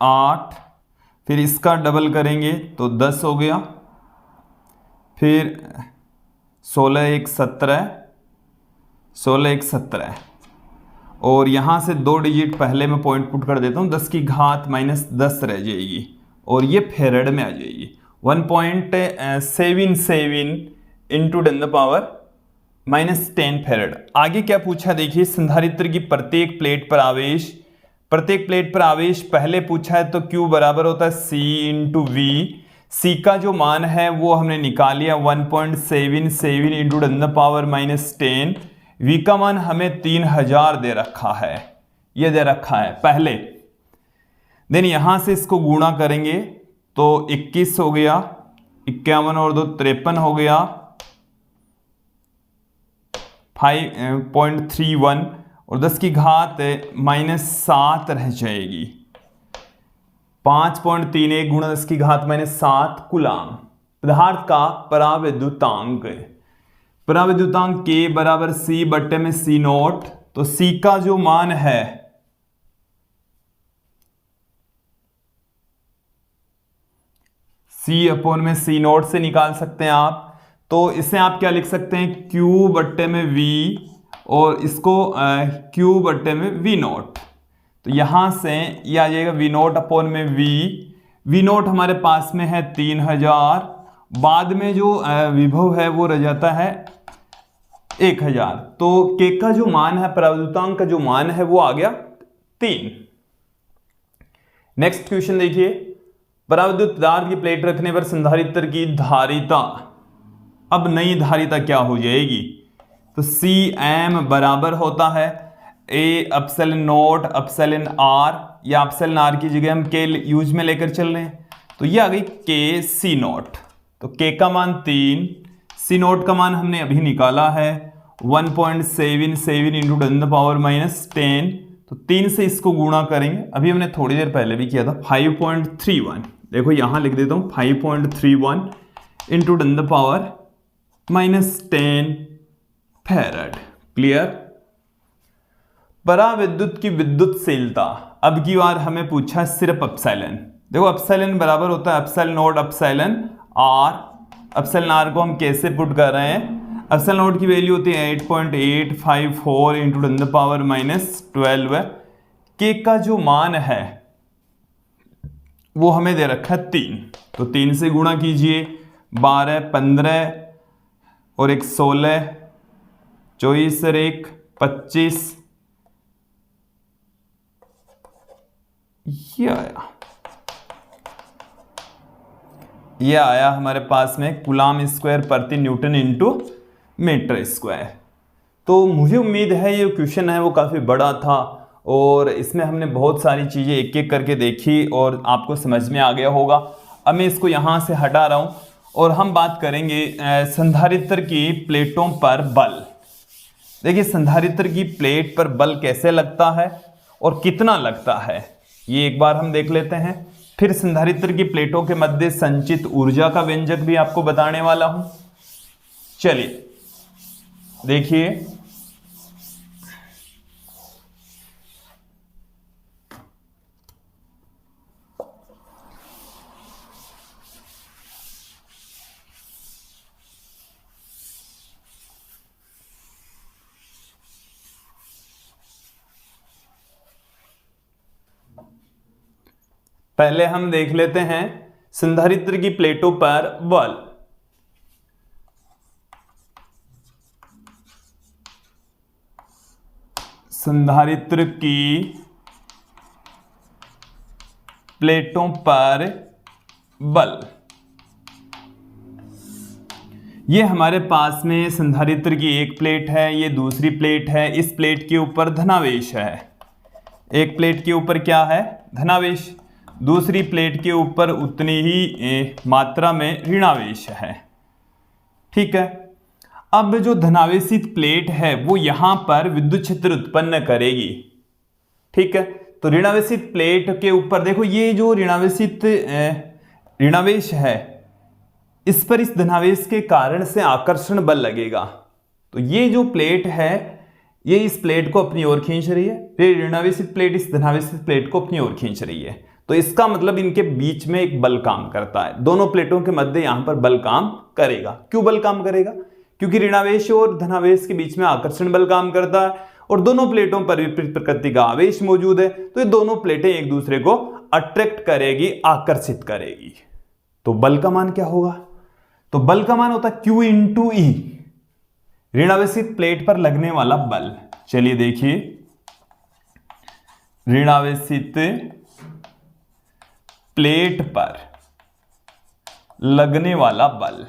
8, फिर इसका डबल करेंगे तो 10 हो गया, फिर 16 एक 17, 16 एक 17, और यहाँ से 2 डिजिट पहले मैं पॉइंट पुट कर देता हूँ, 10 की घात -10 रह जाएगी और ये फेरेड में आ जाएगी। 1.77 इंटू 10⁻⁻10 फेरेड। आगे क्या पूछा देखिए, संधारित्र की प्रत्येक प्लेट पर आवेश पहले पूछा है तो Q बराबर होता है C इंटू V। C का जो मान है वो हमने निकाल लिया 1.77 इंटू 10⁻10। V का मान हमें 3000 दे रखा है, ये दे रखा है पहले। देन यहां से इसको गुणा करेंगे तो 21 हो गया, 51 और 2 53 हो गया, 5.31 और 10 की घात -7 रह जाएगी। 5.31 गुणा 10 की घात -7 कूलाम। पदार्थ का पराविद्युतांक, पराविद्युतांक K बराबर C बट्टे में C नोट। तो C का जो मान है C अपॉन में C नोट से निकाल सकते हैं आप, तो इसे आप क्या लिख सकते हैं, Q बट्टे में V और इसको Q बट्टे में V नोट। तो यहां से ये आ जाएगा V नोट अपॉन में V नोट हमारे पास में है 3000, बाद में जो विभव है वो रह जाता है 1000। तो K का जो मान है, पराविद्युतांक का जो मान है वो आ गया 3। नेक्स्ट क्वेश्चन देखिए, पराविद्युत पदार्थ की प्लेट रखने पर संधारित्र की धारिता, अब नई धारिता क्या हो जाएगी, तो Cm बराबर होता है A epsilon note epsilon R, या एप्सिलॉन R की जगह हम K यूज में लेकर चल रहे हैं, तो ये आ गई K C नोट। तो K का मान 3, C नोट का मान हमने अभी निकाला है 1.77 इंटू 10⁻10। तो 3 से इसको गुणा करेंगे, अभी हमने थोड़ी देर पहले भी किया था, 5.31। देखो यहां लिख देता हूं 5.31 इंटू 10⁻10 फेरेड। क्लियर। पराविद्युत की विद्युतशीलता, अब की बार हमें पूछा सिर्फ एप्सिलॉन। देखो एप्सिलॉन बराबर होता है epsilon note epsilon R। Epsilon R को हम कैसे पुट कर रहे हैं, एप्सिलॉन नोट की वैल्यू होती है 8.854 इंटू 10⁻12। K का जो मान है वो हमें दे रखा है 3, तो 3 से गुणा कीजिए, 12 15 और 1 16, 24 और 1 25, ये आया हमारे पास में कूलाम स्क्वायर प्रति न्यूटन इंटू मीटर स्क्वायर। तो मुझे उम्मीद है ये क्वेश्चन है वो काफ़ी बड़ा था और इसमें हमने बहुत सारी चीज़ें एक एक करके देखी और आपको समझ में आ गया होगा। अब मैं इसको यहाँ से हटा रहा हूँ और हम बात करेंगे संधारित्र की प्लेटों पर बल। देखिए संधारित्र की प्लेट पर बल कैसे लगता है और कितना लगता है, ये एक बार हम देख लेते हैं। फिर संधारित्र की प्लेटों के मध्य संचित ऊर्जा का व्यंजक भी आपको बताने वाला हूं। चलिए देखिए, पहले हम देख लेते हैं संधारित्र की प्लेटों पर बल। संधारित्र की प्लेटों पर बल, ये हमारे पास में संधारित्र की एक प्लेट है, ये दूसरी प्लेट है। इस प्लेट के ऊपर धनावेश है, एक प्लेट के ऊपर क्या है, धनावेश। दूसरी प्लेट के ऊपर उतनी ही मात्रा में ऋणावेश है। ठीक है। अब जो धनावेशित प्लेट है वो यहां पर विद्युत क्षेत्र उत्पन्न करेगी। ठीक है, तो ऋणावेशित प्लेट के ऊपर देखो, ये जो ऋणावेश है इस पर इस धनावेश के कारण से आकर्षण बल लगेगा। तो ये जो प्लेट है ये इस प्लेट को अपनी ओर खींच रही है, ये ऋणावेशित प्लेट इस धनावेशित प्लेट को अपनी ओर खींच रही है। तो इसका मतलब इनके बीच में एक बल काम करता है, दोनों प्लेटों के मध्य यहां पर बल काम करेगा। क्यों बल काम करेगा? क्योंकि ऋणावेश और धनावेश के बीच में आकर्षण बल काम करता है और दोनों प्लेटों पर विपरीत प्रकृति का आवेश मौजूद है, तो ये दोनों प्लेटें एक दूसरे को अट्रैक्ट करेगी, आकर्षित करेगी। तो बल का मान क्या होगा? तो बल का मान होता है Q इंटू ई, ऋणावेशित प्लेट पर लगने वाला बल। चलिए देखिए, ऋणावेशित प्लेट पर लगने वाला बल,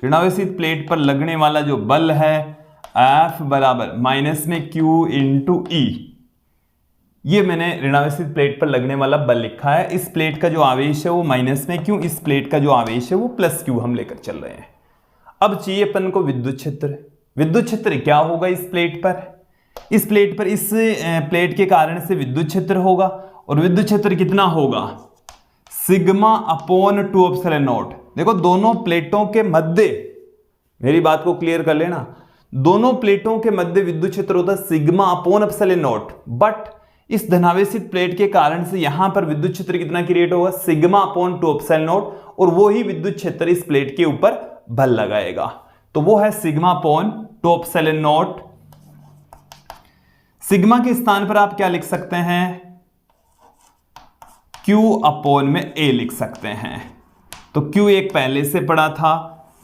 ऋणावेशित प्लेट पर लगने वाला जो बल है F बराबर माइनस में Q इंटू ई। ये मैंने ऋणावेशित प्लेट पर लगने वाला बल लिखा है। इस प्लेट का जो आवेश है वो माइनस में Q, इस प्लेट का जो आवेश है वो प्लस Q हम लेकर चल रहे हैं। अब चाहिए अपन को विद्युत क्षेत्र। विद्युत क्षेत्र क्या होगा इस प्लेट पर? इस प्लेट पर इस प्लेट के कारण से विद्युत क्षेत्र होगा, और विद्युत क्षेत्र कितना होगा? Sigma upon 2 epsilon not. देखो दोनों प्लेटों के मध्य, मेरी बात को क्लियर कर लेना, दोनों प्लेटों के मध्य विद्युत क्षेत्र होता है sigma upon epsilon not, but इस धनावेशित प्लेट के कारण से यहां पर विद्युत क्षेत्र कितना क्रिएट होगा? सिग्मा अपॉन 2 एप्सिलॉन नॉट, और वो ही विद्युत क्षेत्र इस प्लेट के ऊपर बल लगाएगा। तो वो है sigma upon 2 epsilon not. Sigma के स्थान पर आप क्या लिख सकते हैं? Q अपॉन में A लिख सकते हैं। तो Q एक पहले से पड़ा था,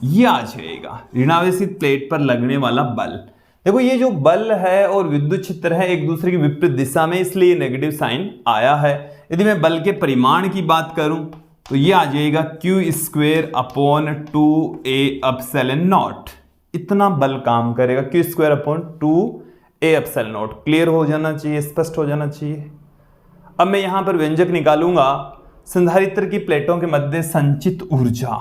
ये आ जाएगा ऋणावेशित प्लेट पर लगने वाला बल। देखो ये जो बल है और विद्युत क्षेत्र है एक दूसरे की विपरीत दिशा में, इसलिए नेगेटिव साइन आया है। यदि मैं बल के परिमाण की बात करूं तो ये आ जाएगा Q square upon 2A epsilon not. इतना बल काम करेगा, Q square upon 2A epsilon not. Clear हो जाना चाहिए, स्पष्ट हो जाना चाहिए। अब मैं यहां पर व्यंजक निकालूंगा संधारित्र की प्लेटों के मध्य संचित ऊर्जा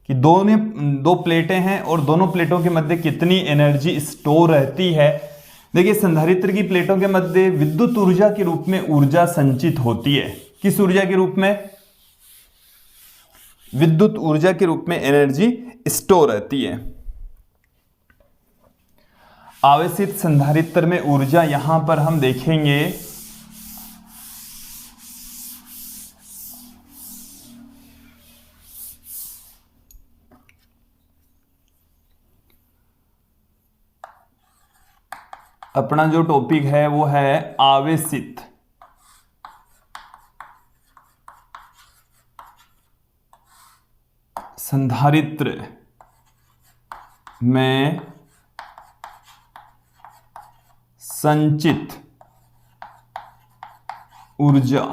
कि दो प्लेटें हैं और दोनों प्लेटों के मध्य कितनी एनर्जी स्टोर रहती है। देखिए संधारित्र की प्लेटों के मध्य विद्युत ऊर्जा के रूप में ऊर्जा संचित होती है। किस ऊर्जा के रूप में? विद्युत ऊर्जा के रूप में एनर्जी स्टोर रहती है। आवेशित संधारित्र में ऊर्जा यहां पर हम देखेंगे अपना जो टॉपिक है वो है आवेशित संधारित्र में संचित ऊर्जा।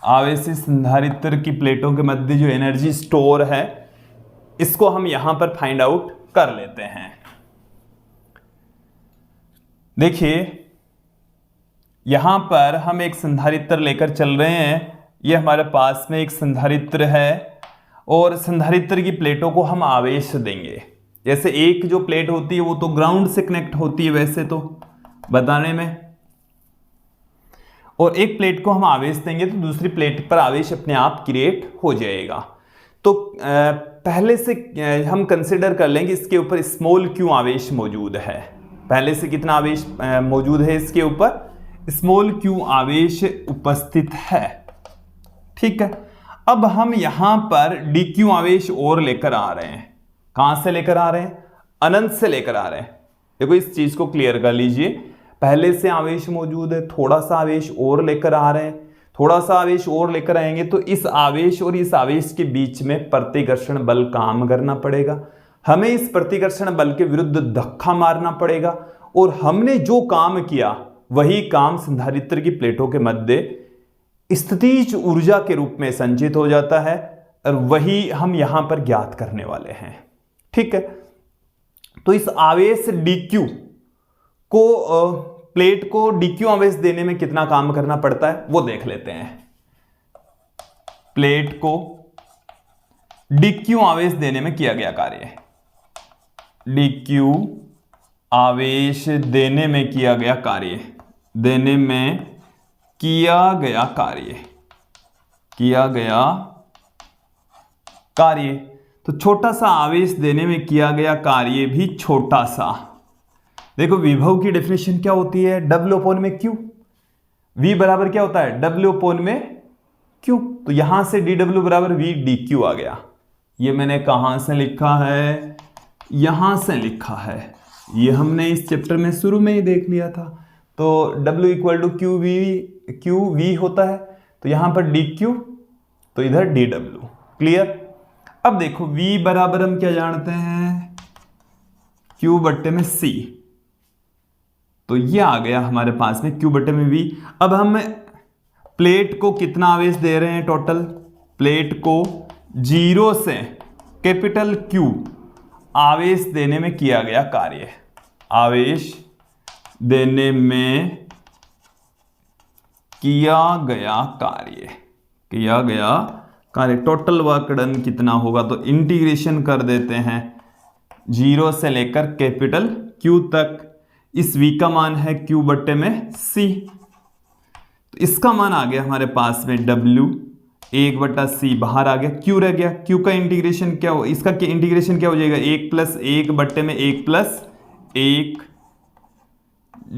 आवेशित संधारित्र की प्लेटों के मध्य जो एनर्जी स्टोर है इसको हम यहां पर फाइंड आउट कर लेते हैं। देखिए यहां पर हम एक संधारित्र लेकर चल रहे हैं। ये हमारे पास में एक संधारित्र है और संधारित्र की प्लेटों को हम आवेश देंगे। जैसे एक जो प्लेट होती है वो तो ग्राउंड से कनेक्ट होती है वैसे तो बताने में, और एक प्लेट को हम आवेश देंगे तो दूसरी प्लेट पर आवेश अपने आप क्रिएट हो जाएगा। तो पहले से हम कंसिडर कर लेंगे इसके ऊपर स्मॉल क्यू आवेश मौजूद है। पहले से कितना आवेश मौजूद है इसके ऊपर? स्मॉल क्यू आवेश उपस्थित है। ठीक है, अब हम यहां पर डी क्यू आवेश और लेकर आ रहे हैं। कहां से लेकर आ रहे हैं? अनंत से लेकर आ रहे हैं। देखो इस चीज को क्लियर कर लीजिए, पहले से आवेश मौजूद है, थोड़ा सा आवेश और लेकर आ रहे हैं, थोड़ा सा आवेश और लेकर आएंगे तो इस आवेश और इस आवेश के बीच में प्रतिकर्षण बल काम करना पड़ेगा। हमें इस प्रतिकर्षण बल के विरुद्ध धक्का मारना पड़ेगा और हमने जो काम किया वही काम संधारित्र की प्लेटों के मध्य स्थितिज ऊर्जा के रूप में संचित हो जाता है और वही हम यहां पर ज्ञात करने वाले हैं। ठीक है, तो इस आवेश dq को प्लेट को dq आवेश देने में कितना काम करना पड़ता है वो देख लेते हैं। प्लेट को dq आवेश देने में किया गया कार्य है। dq आवेश देने में किया गया कार्य, देने में किया गया कार्य। तो छोटा सा आवेश देने में किया गया कार्य भी छोटा सा। देखो विभव की डेफिनेशन क्या होती है, W अपॉन में Q। V बराबर क्या होता है, W अपॉन में Q। तो यहां से dW बराबर V dQ आ गया। ये मैंने कहां से लिखा है, यहां से लिखा है। ये हमने इस चैप्टर में शुरू में ही देख लिया था। तो W equal to Q V होता है, तो यहां पर dQ, तो इधर dW। क्लियर। अब देखो V बराबर हम क्या जानते हैं, Q बट्टे में C। तो ये आ गया हमारे पास में Q बट्टे में V। अब हम प्लेट को कितना आवेश दे रहे हैं टोटल, प्लेट को 0 से कैपिटल Q आवेश देने में किया गया कार्य, आवेश देने में किया गया कार्य टोटल वर्क डन कितना होगा, तो इंटीग्रेशन कर देते हैं 0 से लेकर कैपिटल Q तक। इस V का मान है Q बट्टे में C, तो इसका मान आ गया हमारे पास में W 1/C बाहर आ गया, Q रह गया। Q का इंटीग्रेशन क्या हो, इसका इंटीग्रेशन क्या हो जाएगा, 1 + 1 बट्टे में 1 + 1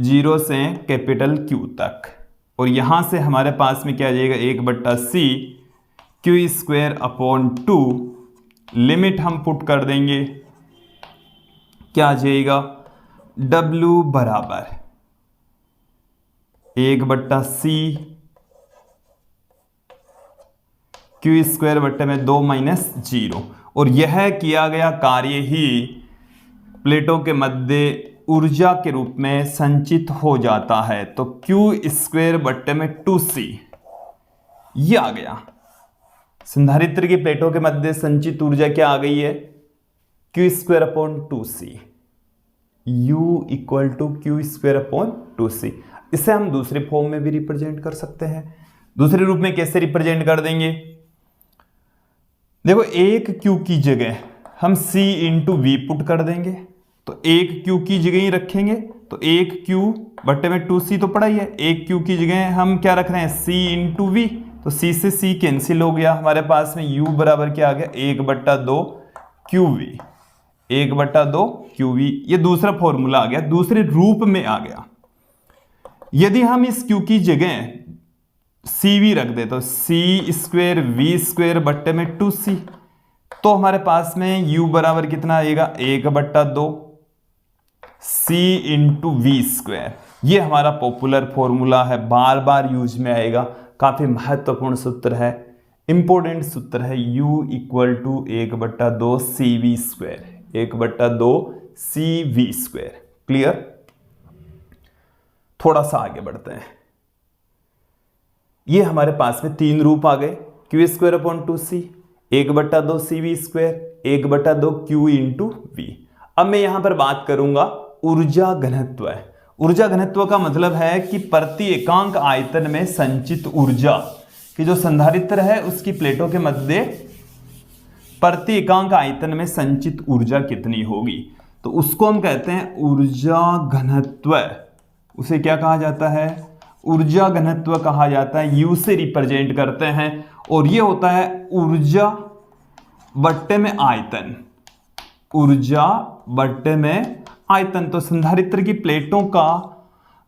0 से कैपिटल Q तक। और यहां से हमारे पास में क्या आ जाएगा, 1/C Q² 2। लिमिट हम पुट कर देंगे, क्या आ जाएगा, W बराबर 1/C Q² बट्टे में 2 - 0। और यह किया गया कार्य ही प्लेटों के मध्य ऊर्जा के रूप में संचित हो जाता है। तो Q² बट्टे में 2C ये आ गया। संधारित्र की प्लेटों के मध्य संचित ऊर्जा क्या आ गई है, Q² 2C। U equal to Q² 2C। इसे हम दूसरे फॉर्म में भी रिप्रेजेंट कर सकते हैं। दूसरे रूप में कैसे रिप्रेजेंट कर देंगे, देखो एक Q की जगह हम C इंटू V पुट कर देंगे, तो एक Q की जगह ही रखेंगे, तो एक Q बट्टे में 2C तो पड़ा ही है। एक Q की जगह हम क्या रख रहे हैं, C इंटू V, तो C से C कैंसिल हो गया। हमारे पास में U बराबर क्या आ गया, 1/2 QV, 1/2 QV। ये दूसरा फॉर्मूला आ गया, दूसरे रूप में आ गया। यदि हम इस Q की जगह CV रख दे तो C² V² बट्टे में 2C, तो हमारे पास में U बराबर कितना आएगा, 1/2 C इंटू V²। ये हमारा पॉपुलर फॉर्मूला है, बार बार यूज में आएगा, काफी महत्वपूर्ण सूत्र है, इंपॉर्टेंट सूत्र है। U equal to 1/2 CV², 1/2 CV²। Clear. थोड़ा सा आगे बढ़ते हैं। ये हमारे पास में 3 रूप आ गए, Q² 2C, 1/2 CV², 1/2 Q into V। अब मैं यहां पर बात करूंगा ऊर्जा घनत्व। ऊर्जा घनत्व का मतलब है कि प्रति एकांक आयतन में संचित ऊर्जा कि जो संधारित्र है उसकी प्लेटों के मध्य प्रति एकांक आयतन में संचित ऊर्जा कितनी होगी, तो उसको हम कहते हैं ऊर्जा घनत्व। उसे क्या कहा जाता है, ऊर्जा घनत्व कहा जाता है। U से रिप्रेजेंट करते हैं, और ये होता है ऊर्जा बट्टे में आयतन, ऊर्जा बट्टे में आयतन। तो संधारित्र की प्लेटों का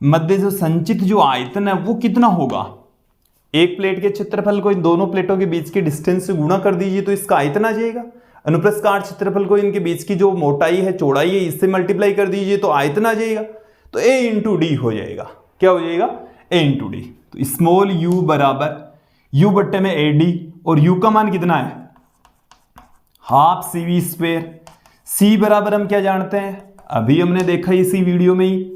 मध्य जो संचित जो आयतन है वो कितना होगा, एक प्लेट के क्षेत्रफल को इन दोनों प्लेटों के बीच के डिस्टेंस से गुणा कर दीजिए तो इसका आयतन आ जाएगा। अनुप्रस्थ काट क्षेत्रफल को इनके बीच की जो मोटाई है, चौड़ाई है, इससे मल्टीप्लाई कर दीजिए तो आयतन आ जाएगा। तो A इंटू डी हो जाएगा, क्या हो जाएगा, A इंटू डी। तो स्मॉल u बराबर U बट्टे में AD, और U का मान कितना है, हाफ CV²। C बराबर हम क्या जानते हैं, अभी हमने देखा इसी वीडियो में ही,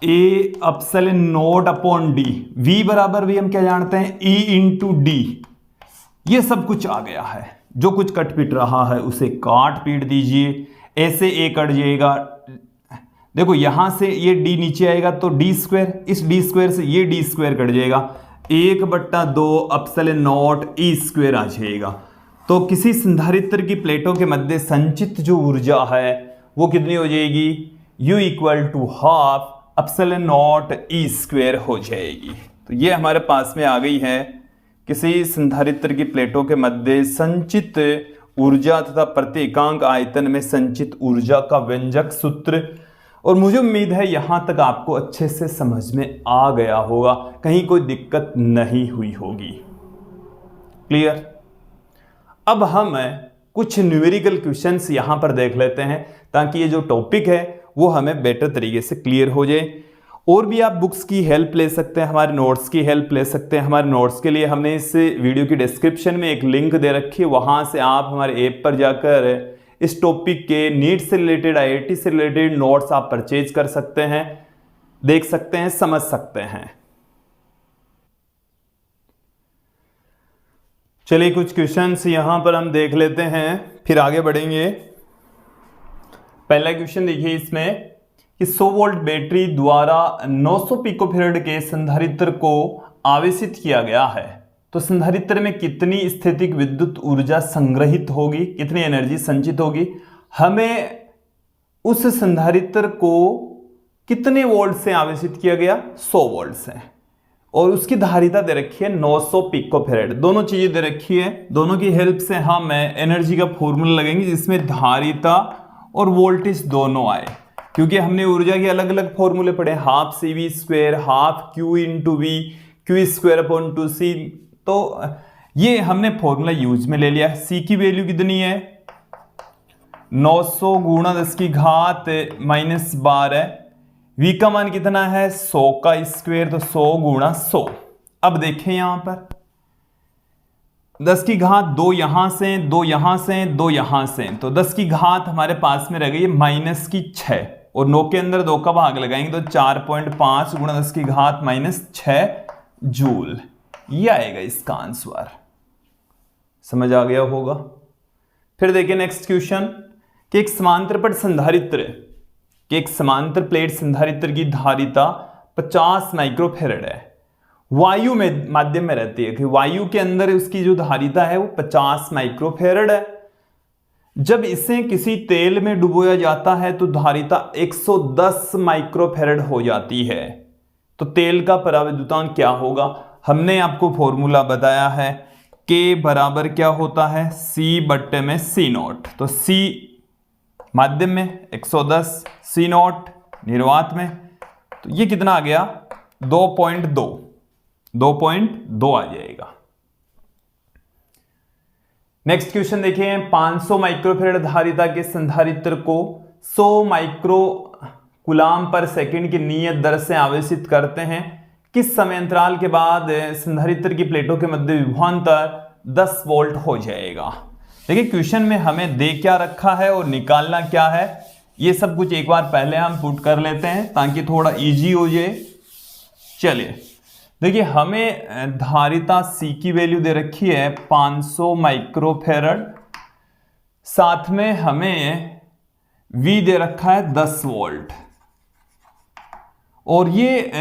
A∈0/D। V बराबर भी हम क्या जानते हैं, E इंटू डी। ये सब कुछ आ गया है, जो कुछ कट पिट रहा है उसे काट पीट दीजिए, ऐसे A कट जाएगा। देखो यहां से ये D नीचे आएगा तो D², इस D² से ये D² कट जाएगा, 1/2 एप्सिलॉन नॉट ई स्क्वायर आ जाएगा। तो किसी संधारित्र की प्लेटों के मध्य संचित जो ऊर्जा है वो कितनी हो जाएगी, U equal to half epsilon naught E square हो जाएगी। तो ये हमारे पास में आ गई है किसी संधारित्र की प्लेटों के मध्य संचित ऊर्जा तथा प्रति एकांक आयतन में संचित ऊर्जा का व्यंजक सूत्र। और मुझे उम्मीद है यहां तक आपको अच्छे से समझ में आ गया होगा, कहीं कोई दिक्कत नहीं हुई होगी। क्लियर। अब हम कुछ न्यूमेरिकल क्वेश्चंस यहां पर देख लेते हैं ताकि ये जो टॉपिक है वो हमें बेटर तरीके से क्लियर हो जाए। और भी आप बुक्स की हेल्प ले सकते हैं, हमारे नोट्स की हेल्प ले सकते हैं। हमारे नोट्स के लिए हमने इस वीडियो की डिस्क्रिप्शन में एक लिंक दे रखी है, वहां से आप हमारे ऐप पर जाकर इस टॉपिक के नीट से रिलेटेड, आईआईटी से रिलेटेड नोट्स आप परचेज कर सकते हैं, देख सकते हैं, समझ सकते हैं। चलिए कुछ क्वेश्चंस यहां पर हम देख लेते हैं, फिर आगे बढ़ेंगे। पहला क्वेश्चन देखिए इसमें कि 100 वोल्ट बैटरी द्वारा 900 पिकोफैराड के संधारित्र को आवेशित किया गया है, तो संधारित्र में कितनी स्थितिक विद्युत ऊर्जा संग्रहित होगी, कितनी एनर्जी संचित होगी। हमें उस संधारित्र को कितने वोल्ट से आवेशित किया गया, 100 वोल्ट से, और उसकी धारिता दे रखी है 900 पिकोफैराड। दोनों चीजें दे रखी है, दोनों की हेल्प से हम एनर्जी का फॉर्मूला लगेंगे जिसमें धारिता और वोल्टेज दोनों आए, क्योंकि हमने ऊर्जा के अलग अलग फॉर्मूले पढ़े, half C V square, half Q into V, Q square upon 2c। तो ये हमने फॉर्मूला यूज में ले लिया। सी की वैल्यू कितनी है, 900 गुणा 10 की घात -12। वी का मान कितना है, 100 का स्क्वायर, तो 100 गुणा 100। अब देखें यहां पर 10 की घात 2 यहां से, 2 यहां से, 2 यहां से, तो 10 की घात हमारे पास में रह गई -6, और 9 के अंदर 2 का भाग लगाएंगे तो 4.5 गुणा 10 की घात -6 जूल। ये आएगा इसका आंसर। समझ आ गया होगा। फिर देखिए नेक्स्ट क्वेश्चन कि एक समांतर पट संधारित्र कि एक समांतर प्लेट संधारित्र की धारिता 50 माइक्रोफैराड है, वायु में माध्यम में रहती है कि वायु के अंदर उसकी जो धारिता है वो 50 माइक्रोफैराड है। जब इसे किसी तेल में डुबोया जाता है तो धारिता 110 माइक्रोफैराड हो जाती है। तो तेल का पराविद्युतांक क्या होगा, हमने आपको फॉर्मूला बताया है, K बराबर क्या होता है, C/C0। तो C माध्यम में 110, C0 निर्वात में, तो ये कितना आ गया, 2.2 आ जाएगा। नेक्स्ट क्वेश्चन देखिए, 500 माइक्रोफैराड धारिता के संधारित्र को 100 माइक्रो कूलाम पर सेकंड की नियत दर से आवेशित करते हैं, किस समय अंतराल के बाद संधारित्र की प्लेटों के मध्य विभवांतर 10 वोल्ट हो जाएगा। देखिए क्वेश्चन में हमें दे क्या रखा है और निकालना क्या है, ये सब कुछ एक बार पहले हम पुट कर लेते हैं ताकि थोड़ा इजी हो जाए। चलिए देखिए, हमें धारिता C की वैल्यू दे रखी है 500 माइक्रोफैराड, साथ में हमें V दे रखा है 10 वोल्ट, और ये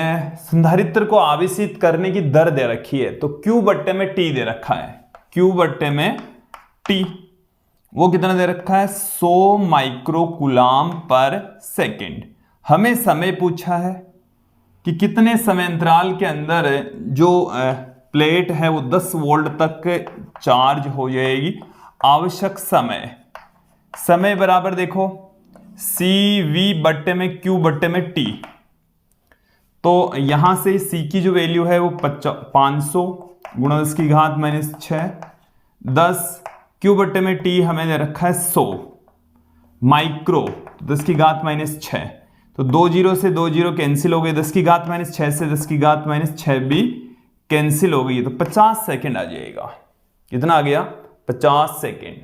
संधारित्र को आवेशित करने की दर दे रखी है, तो Q/T दे रखा है, Q/T वो कितना दे रखा है, 100 माइक्रो कूलाम पर सेकंड। हमें समय पूछा है कि कितने समय अंतराल के अंदर जो प्लेट है वो 10 वोल्ट तक चार्ज हो जाएगी। आवश्यक समय बराबर देखो CV/Q/T। तो यहां से C की जो वैल्यू है वो 500 गुणा 10 की घात -6, 10 Q/T हमें दे रखा है 100 माइक्रो, 10 की घात -6, तो 2 0 से 2 0 कैंसिल हो गए, 10 की घात -6 से 10 की घात -6 भी कैंसिल हो गई, तो 50 सेकंड आ जाएगा। कितना आ गया, 50 सेकंड।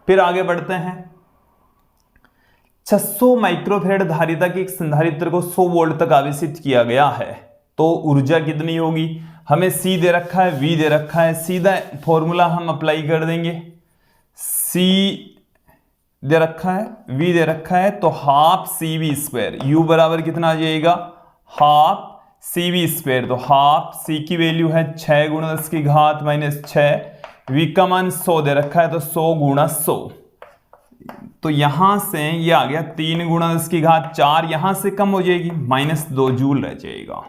फिर आगे बढ़ते हैं, 600 माइक्रोफैराड धारिता के एक संधारित्र को 100 वोल्ट तक आवेशित किया गया है, तो ऊर्जा कितनी होगी। हमें C दे रखा है, V दे रखा है, सीधा फॉर्मूला हम अप्लाई कर देंगे। C दे रखा है, V दे रखा है, तो हाफ CV स्क्वायर, U बराबर कितना आ जाएगा, हाफ CV स्क्वायर, तो हाफ C की वैल्यू है 6 गुणा 10 की घात माइनस 6, V का मान 100 दे रखा है तो 100 गुणा 100, तो यहां से ये आ गया 3 गुणा 10 की घात 4, यहां से कम हो जाएगी -2 जूल रह जाएगा।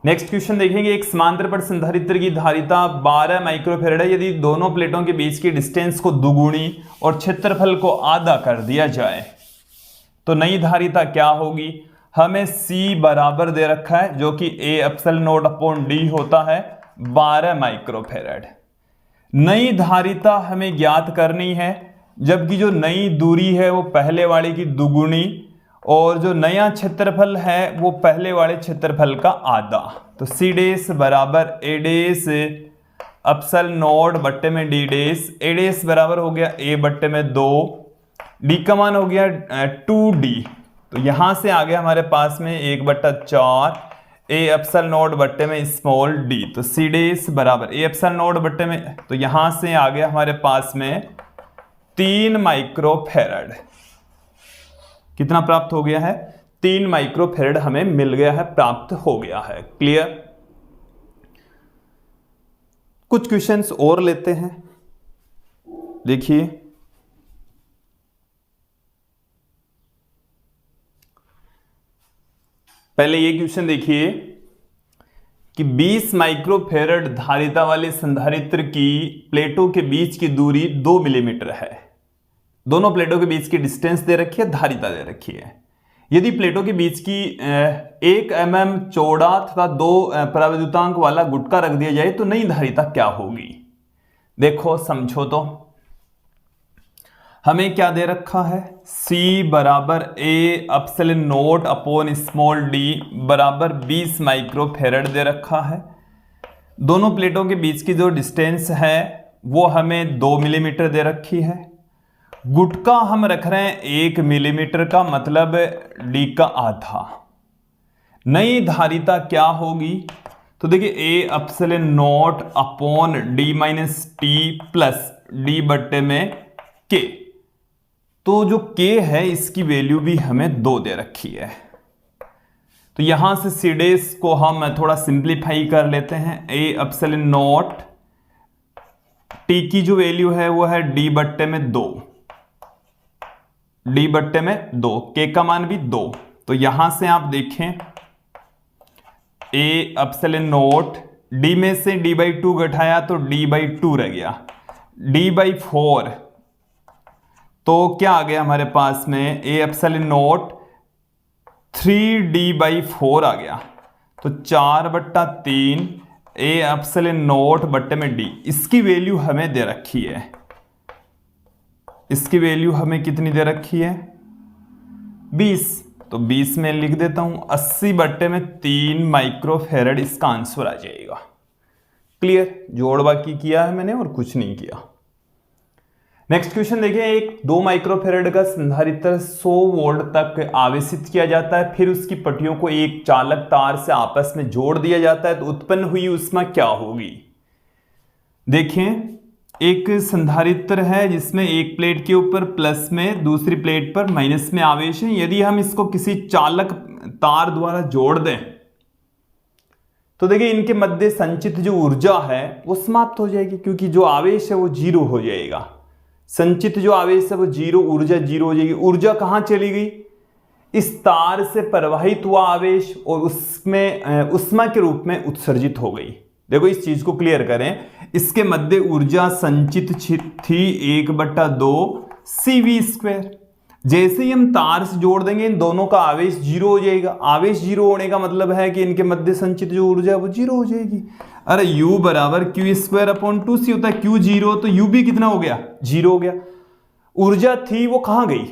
नेक्स्ट क्वेश्चन देखेंगे, एक समांतर पर संधारित्र की धारिता 12 माइक्रोफेरेड है। यदि दोनों प्लेटों के बीच की डिस्टेंस को दुगुनी और क्षेत्रफल को आधा कर दिया जाए तो नई धारिता क्या होगी। हमें C बराबर दे रखा है जो कि A epsilon naught upon D होता है 12 माइक्रोफेरेड। नई धारिता हमें ज्ञात करनी है, जबकि जो नई दूरी है वो पहले वाले की दुगुनी और जो नया क्षेत्रफल है वो पहले वाले क्षेत्रफल का आधा। तो C डैश बराबर A डैश एप्सिलॉन नॉट बट्टे में D डैश, A डैश बराबर हो गया A बट्टे में 2, D का मान हो गया 2D, तो यहां से आ गया हमारे पास में 1/4 A एप्सिलॉन नॉट बट्टे में स्मॉल d, तो C डैश बराबर A एप्सिलॉन नॉट बट्टे में, तो यहां से आ गया हमारे पास में 3 माइक्रोफेरेड। कितना प्राप्त हो गया है, 3 माइक्रोफेरेड हमें मिल गया है, प्राप्त हो गया है। क्लियर। कुछ क्वेश्चंस और लेते हैं, देखिए पहले ये क्वेश्चन देखिए कि 20 माइक्रोफेरेड धारिता वाले संधारित्र की प्लेटों के बीच की दूरी 2 मिलीमीटर है। दोनों प्लेटों के बीच की डिस्टेंस दे रखी है, धारिता दे रखी है। यदि प्लेटों के बीच की 1 mm चौड़ा तथा 2 पराविद्युतांक वाला गुटका रख दिया जाए तो नई धारिता क्या होगी। देखो समझो, तो हमें क्या दे रखा है, C बराबर A epsilon naught upon small d बराबर 20 माइक्रोफेरेड दे रखा है। दोनों प्लेटों के बीच की जो डिस्टेंस है वो हमें 2 मिलीमीटर दे रखी है। गुटका हम रख रहे हैं 1 मिलीमीटर का, मतलब d का आधा। नई धारिता क्या होगी, तो देखिए A epsilon naught upon d minus T plus d बट्टे में k, तो जो k है इसकी वैल्यू भी हमें 2 दे रखी है। तो यहां से C डैश को हम थोड़ा सिंप्लीफाई कर लेते हैं। A एप्सिलॉन नॉट t की जो वैल्यू है वो है d बट्टे में 2, d बट्टे में 2, k का मान भी 2, तो यहां से आप देखें A एप्सिलॉन नॉट d में से d/2 घटाया तो d/2 रह गया, d/4, तो क्या आ गया हमारे पास में A एप्सिलॉन नॉट 3d/4 आ गया, तो 4/3 A एप्सिलॉन नॉट बट्टे में d। इसकी वैल्यू हमें दे रखी है, इसकी वैल्यू हमें कितनी दे रखी है 20, तो 20 में लिख देता हूं 80/3 माइक्रोफेरेड इसका आंसर आ जाएगा। क्लियर, जोड़ बाकी किया है मैंने और कुछ नहीं किया। नेक्स्ट क्वेश्चन देखिए, एक 2 माइक्रोफेरेड का संधारित्र 100 वोल्ट तक आवेशित किया जाता है, फिर उसकी पट्टियों को एक चालक तार से आपस में जोड़ दिया जाता है, तो उत्पन्न हुई ऊष्मा क्या होगी। देखें, एक संधारित्र है जिसमें एक प्लेट के ऊपर प्लस में, दूसरी प्लेट पर माइनस में आवेश है। यदि हम इसको किसी चालक तार द्वारा जोड़ दें तो देखिए इनके मध्य संचित जो ऊर्जा है वो समाप्त हो जाएगी, क्योंकि जो आवेश है वो 0 हो जाएगा। संचित जो आवेश है वो 0, ऊर्जा 0 हो जाएगी। ऊर्जा कहां चली गई, इस तार से प्रवाहित हुआ आवेश और उसमें ऊष्मा के रूप में उत्सर्जित हो गई। देखो इस चीज को क्लियर करें, इसके मध्य ऊर्जा संचित थी 1/2 CV²। जैसे ही हम तार से जोड़ देंगे इन दोनों का आवेश 0 हो जाएगा। आवेश 0 होने का मतलब है कि इनके मध्य संचित जो ऊर्जा है वो 0 हो जाएगी। अरे U बराबर Q²/2C होता है, Q 0 तो U भी कितना हो गया 0 हो गया। ऊर्जा थी वो कहां गई,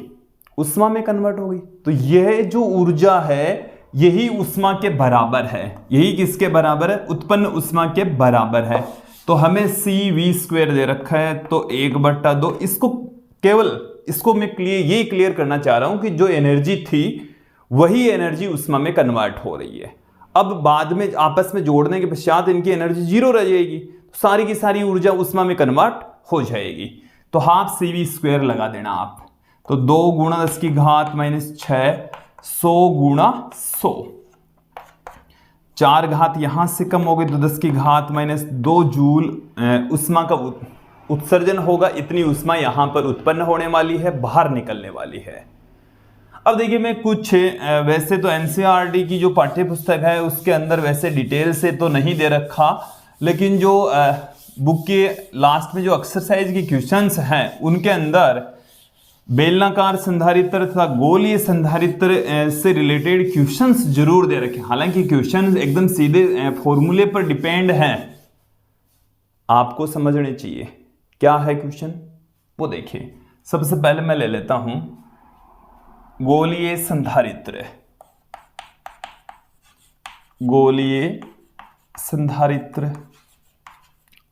ऊष्मा में कन्वर्ट हो गई। तो यह जो ऊर्जा है यही ऊष्मा के बराबर है। यही किसके बराबर है, उत्पन्न ऊष्मा के बराबर है। तो हमें CV² दे रखा है, तो 1/2। इसको केवल इसको मैं ये क्लियर करना चाह रहा हूं कि जो एनर्जी थी वही एनर्जी ऊष्मा में कन्वर्ट हो रही है। अब बाद में आपस में जोड़ने के पश्चात इनकी एनर्जी 0 रह जाएगी, तो सारी की सारी ऊर्जा ऊष्मा में कन्वर्ट हो जाएगी। तो हाफ CV² लगा देना आप। तो 2 × 10⁻⁻⁶ 100 गुणा 100, 4 घात यहां से कम हो गई तो 10 की घात माइनस 2 जूल उष्मा का उत्सर्जन होगा। इतनी उष्मा यहां पर उत्पन्न होने वाली है, बाहर निकलने वाली है। अब देखिए मैं कुछ वैसे तो एनसीईआरटी की जो पाठ्य पुस्तक है उसके अंदर वैसे डिटेल से तो नहीं दे रखा, लेकिन जो बुक के लास्ट में जो एक्सरसाइज के क्वेश्चंस हैं उनके अंदर बेलनाकार संधारित्र तथा गोलीय संधारित्र से रिलेटेड क्वेश्चंस जरूर दे रखे। हालांकि क्वेश्चंस एकदम सीधे फॉर्मूले पर डिपेंड हैं, आपको समझने चाहिए। क्या है क्वेश्चन वो देखिए। सबसे पहले मैं ले लेता हूं गोलीय संधारित्र। गोलीय संधारित्र,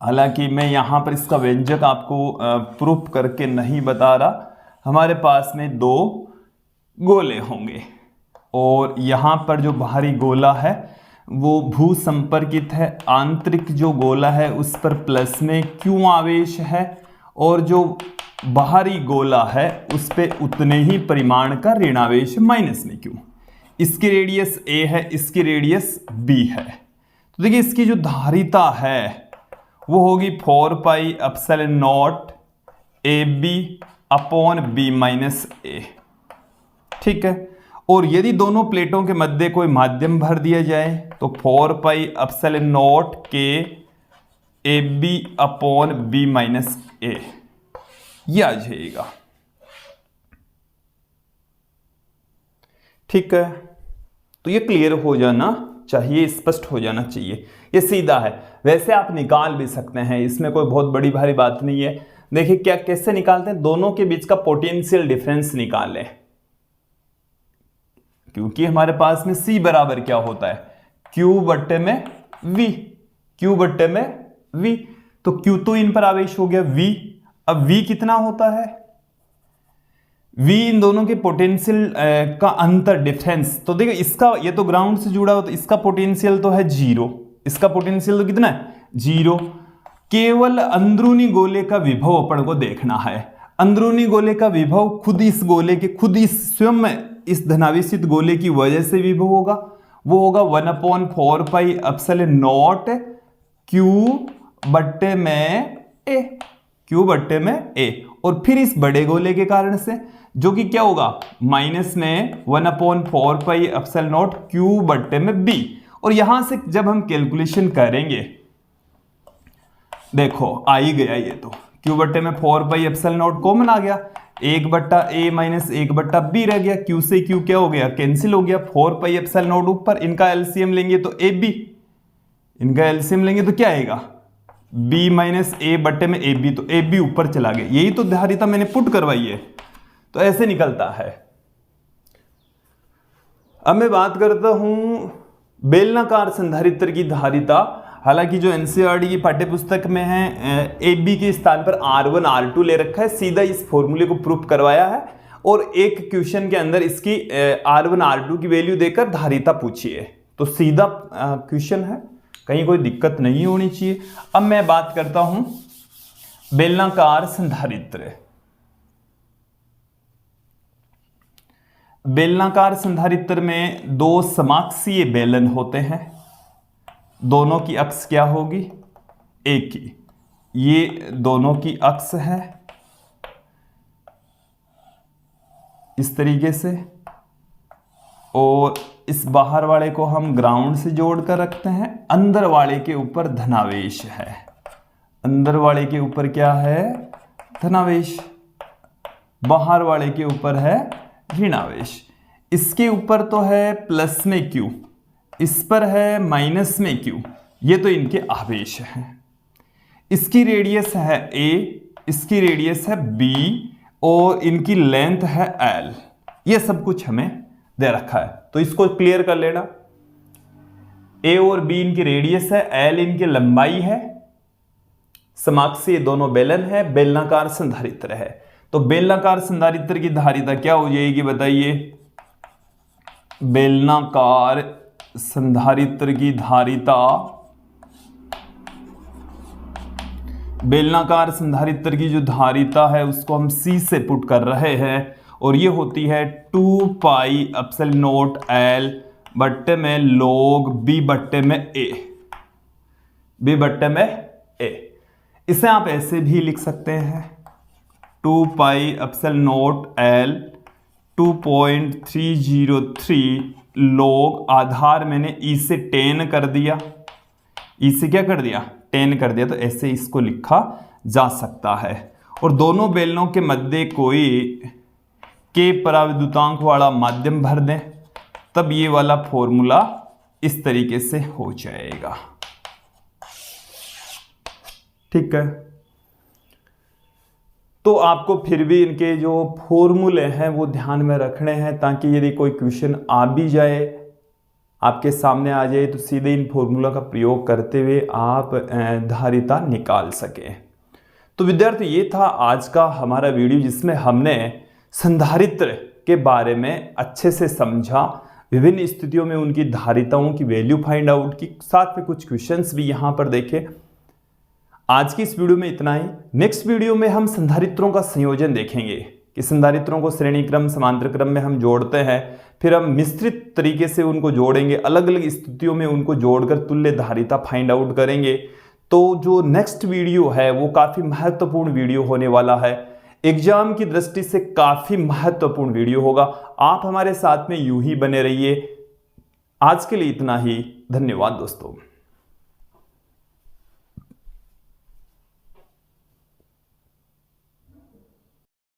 हालांकि मैं यहां पर इसका व्यंजक आपको प्रूफ करके नहीं बता रहा। हमारे पास में 2 गोले होंगे और यहां पर जो बाहरी गोला है वो भू संपर्कित है। आंतरिक जो गोला है उस पर प्लस में Q आवेश है और जो बाहरी गोला है उस पे उतने ही परिमाण का ऋणावेश माइनस में Q। इसकी रेडियस A है, इसकी रेडियस B है। तो देखिए इसकी जो धारिता है वो होगी 4 pi epsilon not AB upon B minus A, ठीक है। और यदि दोनों प्लेटों के मध्य कोई माध्यम भर दिया जाए तो 4 pi epsilon not K AB upon B minus A ये आ जाएगा, ठीक है। तो ये क्लियर हो जाना चाहिए, स्पष्ट हो जाना चाहिए। ये सीधा है, वैसे आप निकाल भी सकते हैं, इसमें कोई बहुत बड़ी भारी बात नहीं है। देखिए क्या कैसे निकालते हैं, दोनों के बीच का पोटेंशियल डिफरेंस निकालें, क्योंकि हमारे पास में C बराबर क्या होता है Q बट्टे में V, Q बट्टे में V। तो Q तो इन पर आवेश हो गया V। अब V कितना होता है, V इन दोनों के पोटेंशियल का अंतर डिफरेंस। तो देखो इसका, ये तो ग्राउंड से जुड़ा हो तो इसका पोटेंशियल तो है 0, इसका पोटेंशियल तो कितना है 0। केवल अंदरूनी गोले का विभव अपन को देखना है। अंदरूनी गोले का विभव खुद इस गोले के, खुद इस स्वयं में इस धनावेशित गोले की वजह से विभव होगा, वो होगा 1/4 पाई एप्सिलॉन नॉट Q बट्टे में A, Q बट्टे में A। और फिर इस बड़े गोले के कारण से जो कि क्या होगा माइनस में 1/4 पाई एप्सिलॉन नॉट Q बट्टे में B। और यहां से जब हम कैलकुलेशन करेंगे, देखो आ ही गया ये तो, Q बट्टे में 4 पाई एप्सिलॉन नॉट कॉमन आ गया, 1/A माइनस 1/B रह गया। Q से Q क्या हो गया, कैंसिल हो गया। 4 पाई एप्सिलॉन नॉट ऊपर, इनका एलसीएम लेंगे तो AB, इनका एलसीएम लेंगे तो क्या आएगा B माइनस A बट्टे में AB, तो AB ऊपर चला गया। यही तो धारिता मैंने पुट करवाई है, तो ऐसे निकलता है। अब मैं बात करता हूं बेलनाकार संधारित्र की धारिता। हालांकि जो एनसीईआरटी की पाठ्य पुस्तक में है AB के स्थान पर R1 R2 ले रखा है, सीधा इस फॉर्मूले को प्रूफ करवाया है। और एक क्वेश्चन के अंदर इसकी R1 R2 की वैल्यू देकर धारिता पूछी है, तो सीधा क्वेश्चन है, कहीं कोई दिक्कत नहीं होनी चाहिए। अब मैं बात करता हूं बेलनाकार संधारित्र। बेलनाकार संधारित्र में 2 समाक्षीय बेलन होते हैं, दोनों की अक्ष क्या होगी एक ही, ये दोनों की अक्ष है इस तरीके से, और इस बाहर वाले को हम ग्राउंड से जोड़कर रखते हैं। अंदर वाले के ऊपर धनावेश है, अंदर वाले के ऊपर क्या है धनावेश, बाहर वाले के ऊपर है ऋणावेश। इसके ऊपर तो है प्लस में Q, इस पर है माइनस में Q, ये तो इनके आवेश हैं। इसकी रेडियस है A, इसकी रेडियस है B और इनकी लेंथ है L। ये सब कुछ हमें दे रखा है, तो इसको क्लियर कर लेना। A और B इनकी रेडियस है, L इनकी लंबाई है, समाक्षीय दोनों बेलन है, बेलनाकार संधारित्र है। तो बेलनाकार संधारित्र की धारिता क्या हो जाएगी बताइए, बेलनाकार संधारित्र की धारिता, बेलनाकार संधारित्र की जो धारिता है उसको हम C से पुट कर रहे हैं, और ये होती है 2 पाई एप्सिलॉन नॉट एल बट्टे में log b बट्टे में a, b बट्टे में a। इसे आप ऐसे भी लिख सकते हैं 2 pi epsilon naught L 2.303 log, आधार मैंने e से 10 कर दिया, e से क्या कर दिया 10 कर दिया, तो ऐसे इसको लिखा जा सकता है। और दोनों बेलनों के मध्य कोई के पराविद्युतांक वाला माध्यम भर दें, तब ये वाला फॉर्मूला इस तरीके से हो जाएगा। ठीक है, तो आपको फिर भी इनके जो फॉर्मूले हैं वो ध्यान में रखने हैं, ताकि यदि कोई क्वेश्चन आ भी जाए, आपके सामने आ जाए, तो सीधे इन फॉर्मूला का प्रयोग करते हुए आप धारिता निकाल सकें। तो विद्यार्थी, ये था आज का हमारा वीडियो, जिसमें हमने संधारित्र के बारे में अच्छे से समझा, विभिन्न स्थितियों में उनकी धारिताओं की वैल्यू फाइंड आउट की, साथ में कुछ क्वेश्चंस भी यहां पर देखे। आज की इस वीडियो में इतना ही। नेक्स्ट वीडियो में हम संधारित्रों का संयोजन देखेंगे कि संधारित्रों को श्रेणी क्रम समांतर क्रम में हम जोड़ते हैं, फिर हम मिश्रित तरीके से उनको जोड़ेंगे, अलग अलग स्थितियों में उनको जोड़कर तुल्य धारिता फाइंड आउट करेंगे। तो जो नेक्स्ट वीडियो है वो काफ़ी महत्वपूर्ण वीडियो होने वाला है, एग्जाम की दृष्टि से काफ़ी महत्वपूर्ण वीडियो होगा। आप हमारे साथ में यूं ही बने रहिए। आज के लिए इतना ही, धन्यवाद दोस्तों।